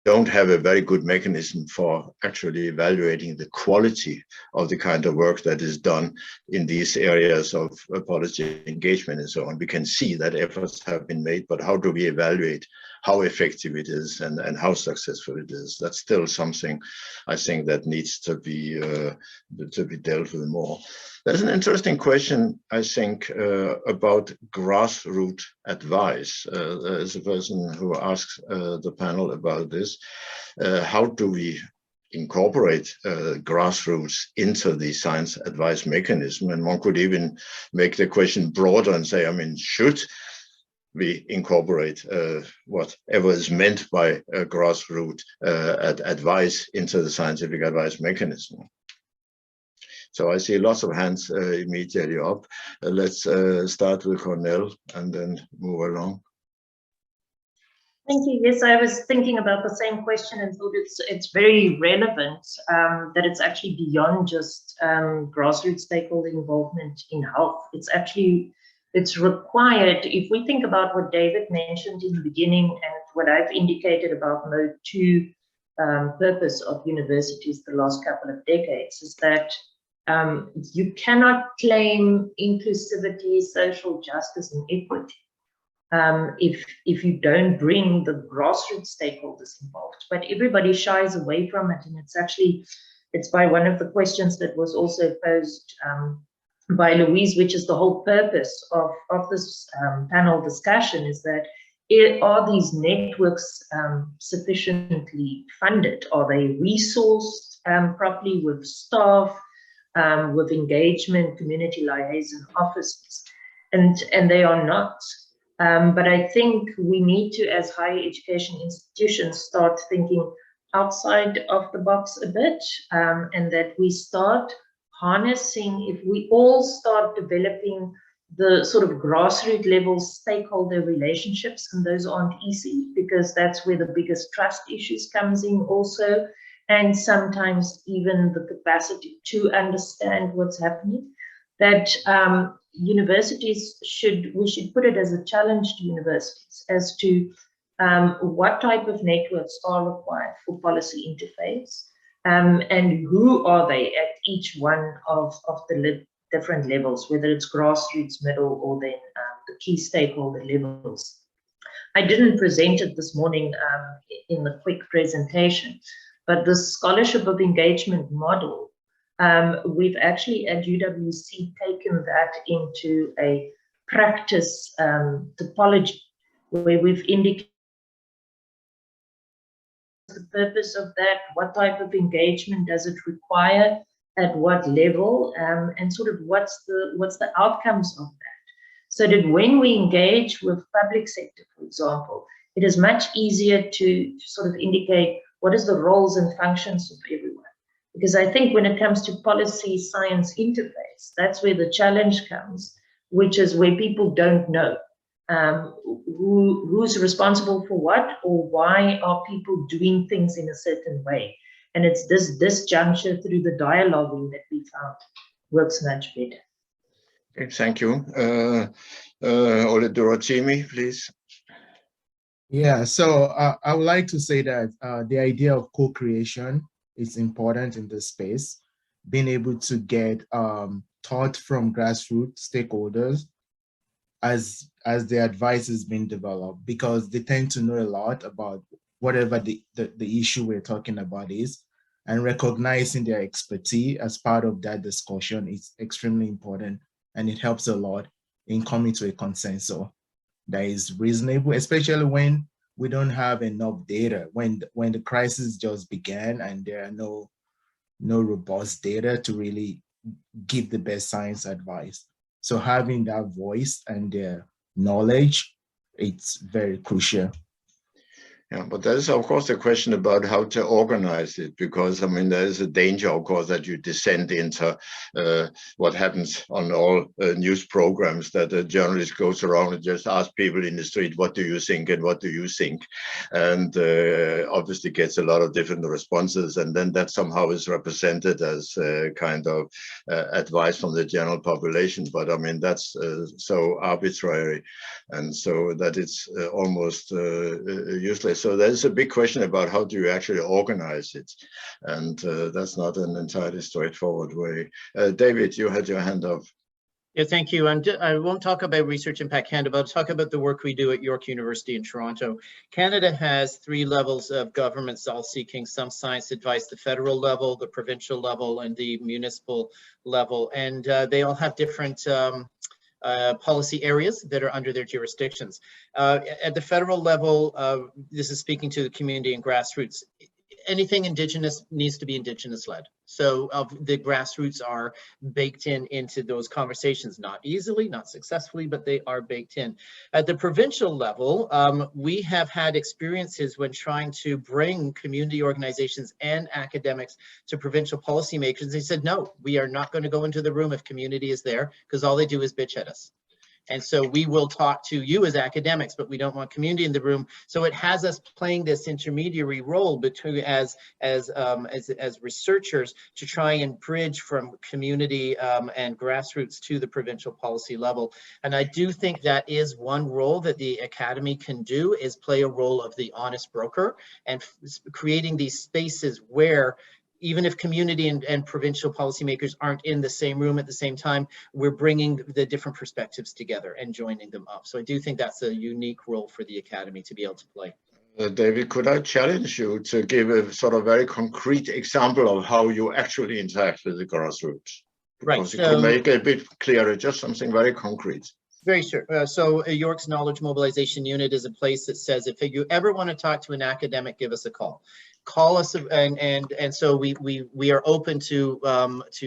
Don't have a very good mechanism for actually evaluating the quality of the kind of work that is done in these areas of policy engagement and so on. We can see that efforts have been made, but how do we evaluate how effective it is and how successful it is? That's still something I think that needs to be dealt with more. There's an interesting question, I think, about grassroots advice. There's a person who asks the panel about this. How do we incorporate grassroots into the science advice mechanism? And one could even make the question broader and say, I mean, should we incorporate whatever is meant by grassroots advice into the scientific advice mechanism? So I see lots of hands immediately up. Let's start with Cornell and then move along. Thank you. Yes, I was thinking about the same question and thought it's very relevant that it's actually beyond just grassroots stakeholder involvement in health. It's required. If we think about what David mentioned in the beginning and what I've indicated about mode 2 purpose of universities the last couple of decades, is that you cannot claim inclusivity, social justice, and equity if you don't bring the grassroots stakeholders involved. But everybody shies away from it, and it's by one of the questions that was also posed by Louise, which is the whole purpose of this panel discussion, is that are these networks sufficiently funded? Are they resourced properly with staff, with engagement, community liaison officers? And they are not. But I think we need to, as higher education institutions, start thinking outside of the box a bit, and that we start harnessing, if we all start developing the sort of grassroots level stakeholder relationships, and those aren't easy because that's where the biggest trust issues comes in also, and sometimes even the capacity to understand what's happening, that universities we should put it as a challenge to universities as to what type of networks are required for policy interface, and who are they at each one of the different levels, whether it's grassroots, middle, or then the key stakeholder levels. I didn't present it this morning in the quick presentation, but the scholarship of engagement model, we've actually at UWC taken that into a practice topology where we've indicated the purpose of that, what type of engagement does it require, at what level, and sort of what's the outcomes of that, so that when we engage with public sector, for example, it is much easier to sort of indicate what is the roles and functions of everyone. Because I think when it comes to policy science interface, that's where the challenge comes, which is where people don't know. who's responsible for what, or why are people doing things in a certain way. And it's this juncture through the dialoguing that we found works much better. Okay, thank you. Ole Dorotimi, please. Yeah, so I would like to say that the idea of co-creation is important in this space, being able to get thought from grassroots stakeholders as the advice is being developed, because they tend to know a lot about whatever the issue we're talking about is, and recognizing their expertise as part of that discussion is extremely important, and it helps a lot in coming to a consensus that is reasonable, especially when we don't have enough data, when the crisis just began and there are no robust data to really give the best science advice. So having that voice and their knowledge, it's very crucial. Yeah, but there is, of course, the question about how to organize it, because, I mean, there is a danger, of course, that you descend into what happens on all news programs, that a journalist goes around and just asks people in the street, what do you think and what do you think? And obviously gets a lot of different responses. And then that somehow is represented as kind of advice from the general population. But I mean, that's so arbitrary. And so that it's almost useless. So there's a big question about how do you actually organize it, and that's not an entirely straightforward way. David, you had your hand up. Yeah, thank you. I won't talk about Research Impact Canada, but I'll talk about the work we do at York University in Toronto. Canada has 3 levels of governments all seeking some science advice: the federal level, the provincial level, and the municipal level. And they all have different policy areas that are under their jurisdictions. At the federal level, this is speaking to the community and grassroots. Anything Indigenous needs to be Indigenous-led. So the grassroots are baked into those conversations, not easily, not successfully, but they are baked in. At the provincial level, we have had experiences when trying to bring community organizations and academics to provincial policymakers. They said, no, we are not going to go into the room if community is there, because all they do is bitch at us. And so we will talk to you as academics, but we don't want community in the room. So it has us playing this intermediary role between as researchers to try and bridge from community and grassroots to the provincial policy level. And I do think that is one role that the academy can do, is play a role of the honest broker and creating these spaces where, even if community and provincial policymakers aren't in the same room at the same time, we're bringing the different perspectives together and joining them up. So I do think that's a unique role for the academy to be able to play. David, could I challenge you to give a sort of very concrete example of how you actually interact with the grassroots? Because you could make it a bit clearer, just something very concrete. Very sure. So York's Knowledge Mobilization Unit is a place that says, if you ever want to talk to an academic, give us a call. Call us, and so we are open to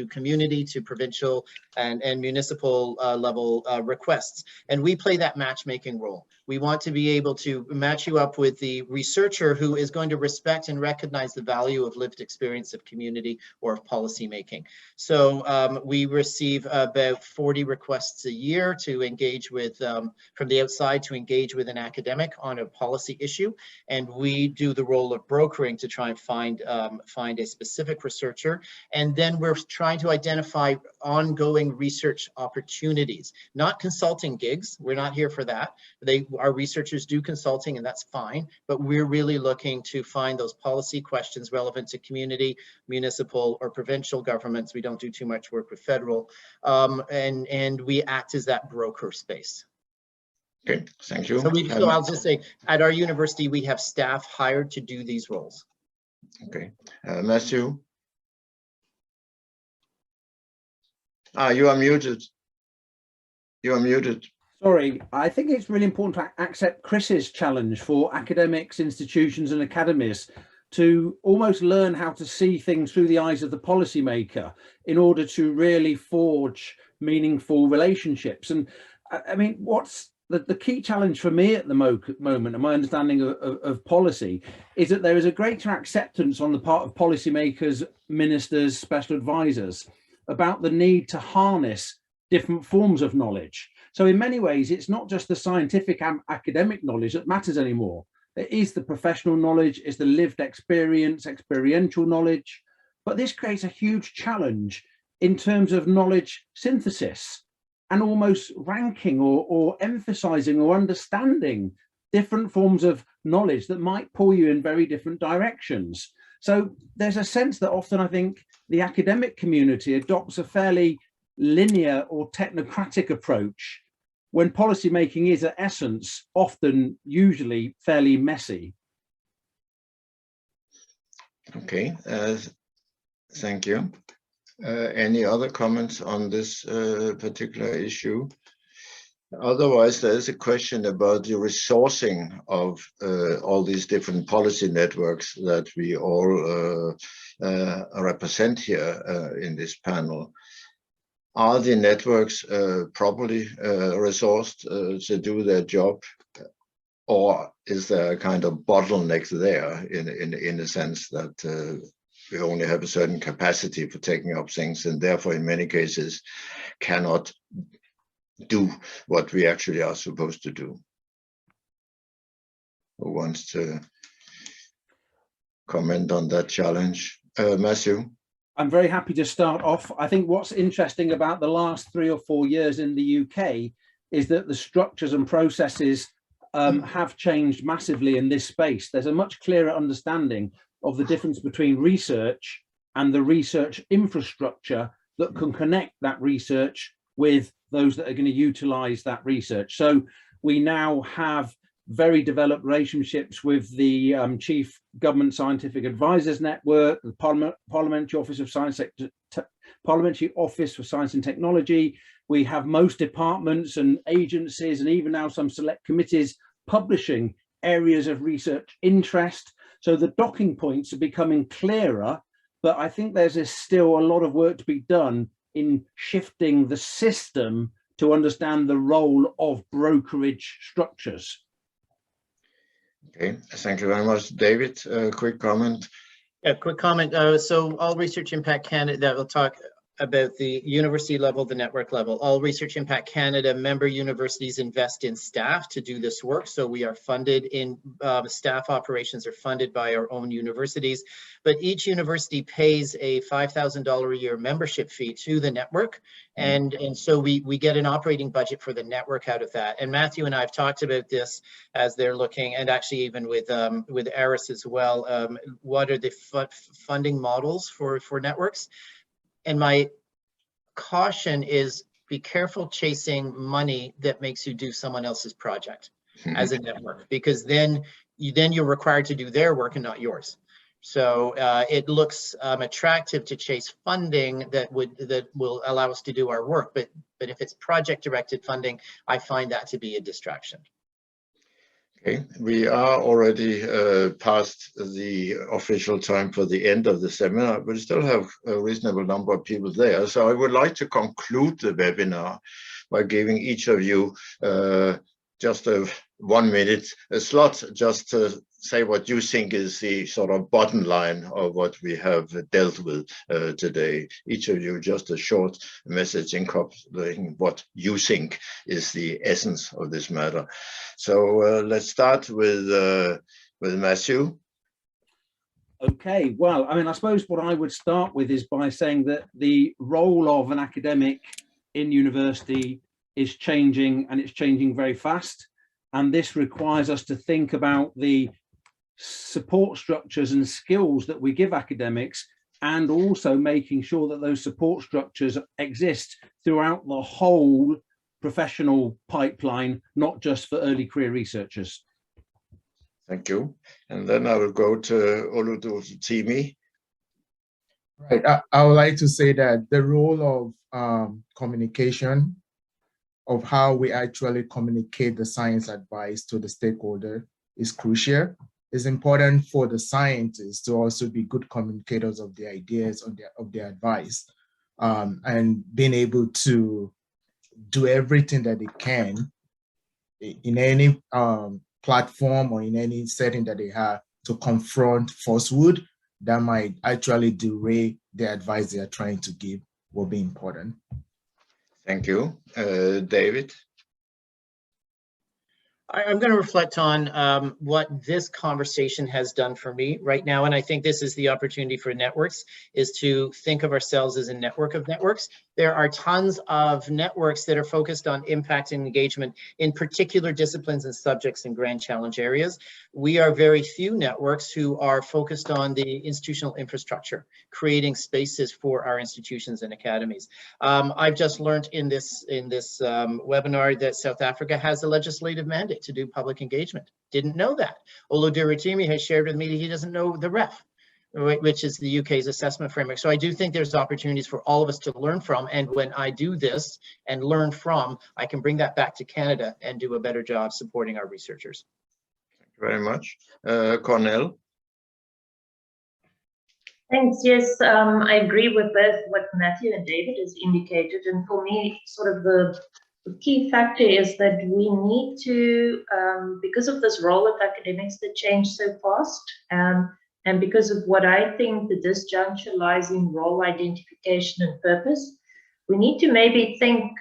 community, to provincial and municipal level requests, and we play that matchmaking role. We want to be able to match you up with the researcher who is going to respect and recognize the value of lived experience of community or of policy making. So we receive about 40 requests a year to engage with, from the outside, to engage with an academic on a policy issue, and we do the role of brokering to try and find a specific researcher, and then we're trying to identify ongoing research opportunities, not consulting gigs. We're not here for that. Our researchers do consulting, and that's fine, but we're really looking to find those policy questions relevant to community, municipal, or provincial governments. We don't do too much work with federal, and we act as that broker space. Okay, thank you. So I'll just say, at our university, we have staff hired to do these roles. Okay, Matthew. You are muted. You are muted. Sorry, I think it's really important to accept Chris's challenge for academics, institutions and academies to almost learn how to see things through the eyes of the policymaker in order to really forge meaningful relationships. And I mean, what's the key challenge for me at the moment, and my understanding of policy, is that there is a greater acceptance on the part of policymakers, ministers, special advisors about the need to harness different forms of knowledge. So in many ways, it's not just the scientific and academic knowledge that matters anymore. It is the professional knowledge, it's the lived experience, experiential knowledge. But this creates a huge challenge in terms of knowledge synthesis and almost ranking or emphasizing or understanding different forms of knowledge that might pull you in very different directions. So there's a sense that often I think the academic community adopts a fairly linear or technocratic approach when policymaking is at essence often usually fairly messy. Okay, thank you. Any other comments on this particular issue? Otherwise, there is a question about the resourcing of all these different policy networks that we all represent here in this panel. Are the networks properly resourced to do their job? Or is there a kind of bottleneck there in a sense that we only have a certain capacity for taking up things and therefore in many cases cannot do what we actually are supposed to do? Who wants to comment on that challenge? Matthew? I'm very happy to start off. I think what's interesting about the last 3 or 4 years in the UK is that the structures and processes have changed massively in this space. There's a much clearer understanding of the difference between research and the research infrastructure that can connect that research with those that are going to utilize that research. So we now have very developed relationships with the Chief Government Scientific Advisors Network, the Parliamentary Office of Science, Parliamentary Office for Science and Technology. We have most departments and agencies and even now some select committees publishing areas of research interest. So the docking points are becoming clearer, but I think there's still a lot of work to be done in shifting the system to understand the role of brokerage structures. Okay, thank you very much. David, quick comment. Yeah, quick comment. So all Research Impact Canada, that will talk about the university level, the network level. All Research Impact Canada member universities invest in staff to do this work. So we are funded in, staff operations are funded by our own universities, but each university pays a $5,000 a year membership fee to the network. And so we get an operating budget for the network out of that. And Matthew and I have talked about this as they're looking, and actually even with Aris as well, what are the funding models for networks? And my caution is be careful chasing money that makes you do someone else's project as a network, because then you're required to do their work and not yours. So it looks attractive to chase funding that will allow us to do our work, but if it's project directed funding, I find that to be a distraction. Okay, we are already past the official time for the end of the seminar, but we still have a reasonable number of people there. So I would like to conclude the webinar by giving each of you just a 1 minute slot, just to say what you think is the sort of bottom line of what we have dealt with today. Each of you just a short message encapsulating what you think is the essence of this matter. So let's start with Matthew. Okay, well, I mean, I suppose what I would start with is by saying that the role of an academic in university is changing, and it's changing very fast. And this requires us to think about the support structures and skills that we give academics, and also making sure that those support structures exist throughout the whole professional pipeline, not just for early career researchers. Thank you. And then I will go to Oludotimi. Right. I would like to say that the role of communication, of how we actually communicate the science advice to the stakeholder, is crucial. It's important for the scientists to also be good communicators of the ideas, of their advice, and being able to do everything that they can in any platform or in any setting that they have to confront falsehood that might actually derail the advice they are trying to give will be important. Thank you. David? I'm going to reflect on what this conversation has done for me right now. And I think this is the opportunity for networks, is to think of ourselves as a network of networks. There are tons of networks that are focused on impact and engagement in particular disciplines and subjects in grand challenge areas. We are very few networks who are focused on the institutional infrastructure, creating spaces for our institutions and academies. I've just learned in this webinar that South Africa has a legislative mandate to do public engagement. Didn't know that. Oludiritimi has shared with me that he doesn't know the REF, which is the UK's assessment framework. So I do think there's opportunities for all of us to learn from. And when I do this and learn from, I can bring that back to Canada and do a better job supporting our researchers. Thank you very much. Cornell? Thanks. Yes, I agree with both what Matthew and David has indicated. And for me, sort of the key factor is that we need to, because of this role of academics that change so fast, and because of what I think the disjuncture lies in role identification and purpose, we need to maybe think,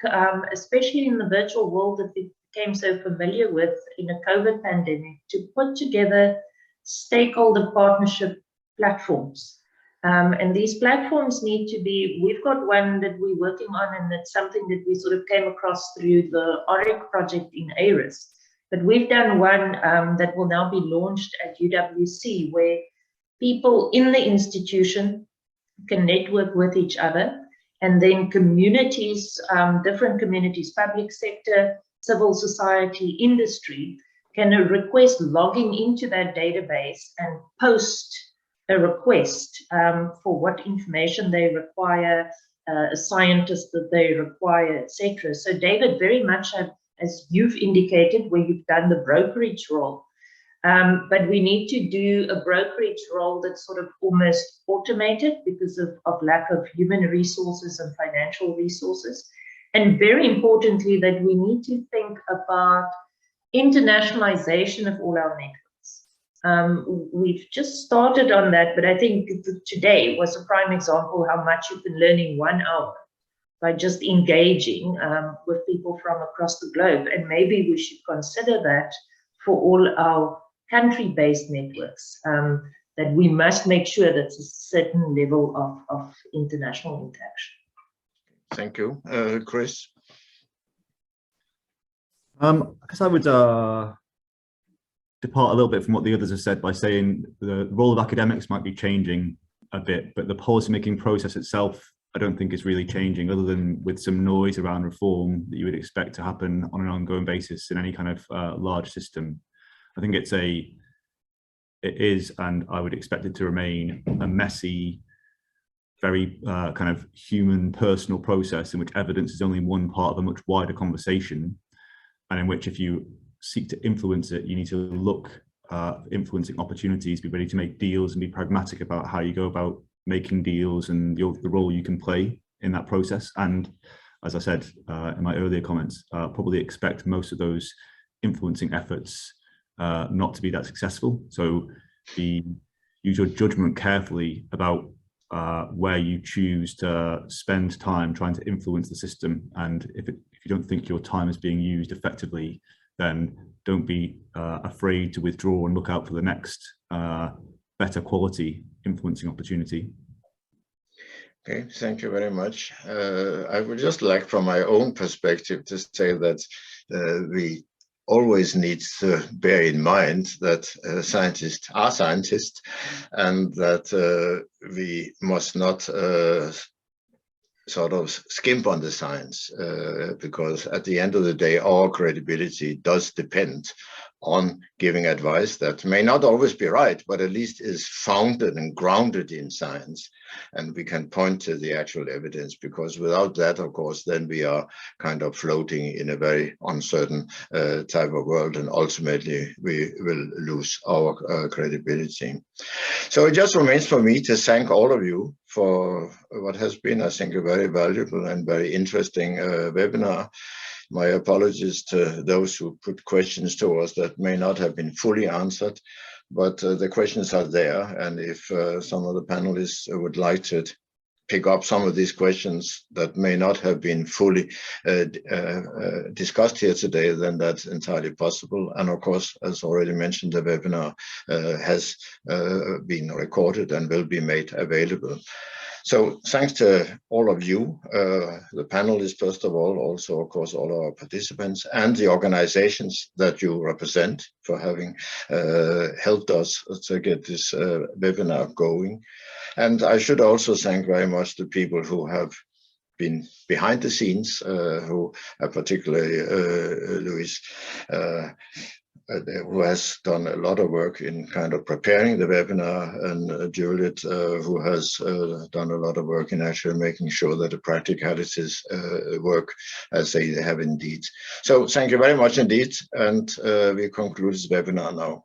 especially in the virtual world that we became so familiar with in a COVID pandemic, to put together stakeholder partnership platforms. And these platforms need to be, we've got one that we're working on, and it's something that we sort of came across through the ORIC project in ARIS. But we've done one that will now be launched at UWC, where people in the institution can network with each other, and then communities, different communities, public sector, civil society, industry, can request logging into that database and post a request for what information they require, a scientist that they require, etc. So David, very much as you've indicated, where you've done the brokerage role, but we need to do a brokerage role that's sort of almost automated because of lack of human resources and financial resources. And very importantly, that we need to think about internationalization of all our networks. We've just started on that, but I think today was a prime example how much you can learn in 1 hour by just engaging with people from across the globe. And maybe we should consider that for all our country-based networks, that we must make sure that's a certain level of international interaction. Thank you. Chris? I guess I would depart a little bit from what the others have said by saying the role of academics might be changing a bit, but the policymaking process itself, I don't think is really changing, other than with some noise around reform that you would expect to happen on an ongoing basis in any kind of large system. I think it is, and I would expect it to remain, a messy, very kind of human, personal process in which evidence is only one part of a much wider conversation, and in which if you seek to influence it, you need to look influencing opportunities, be ready to make deals, and be pragmatic about how you go about making deals and the role you can play in that process. And as I said in my earlier comments, probably expect most of those influencing efforts not to be that successful. So use your judgment carefully about where you choose to spend time trying to influence the system. And if you don't think your time is being used effectively, then don't be afraid to withdraw and look out for the next better quality influencing opportunity. Okay, thank you very much. I would just like, from my own perspective, to say that we always need to bear in mind that scientists are scientists, and that we must not sort of skimp on the science, because at the end of the day, our credibility does depend on giving advice that may not always be right, but at least is founded and grounded in science. And we can point to the actual evidence, because without that, of course, then we are kind of floating in a very uncertain type of world, and ultimately we will lose our credibility. So it just remains for me to thank all of you for what has been, I think, a very valuable and very interesting webinar. My apologies to those who put questions to us that may not have been fully answered, but the questions are there. And if some of the panelists would like to pick up some of these questions that may not have been fully discussed here today, then that's entirely possible. And of course, as already mentioned, the webinar has been recorded and will be made available. So thanks to all of you, the panelists, first of all, also, of course, all our participants and the organizations that you represent for having helped us to get this webinar going. And I should also thank very much the people who have been behind the scenes, who particularly Luis, who has done a lot of work in kind of preparing the webinar, and Juliet, who has done a lot of work in actually making sure that the practicalities work as they have indeed. So thank you very much indeed, and we conclude this webinar now.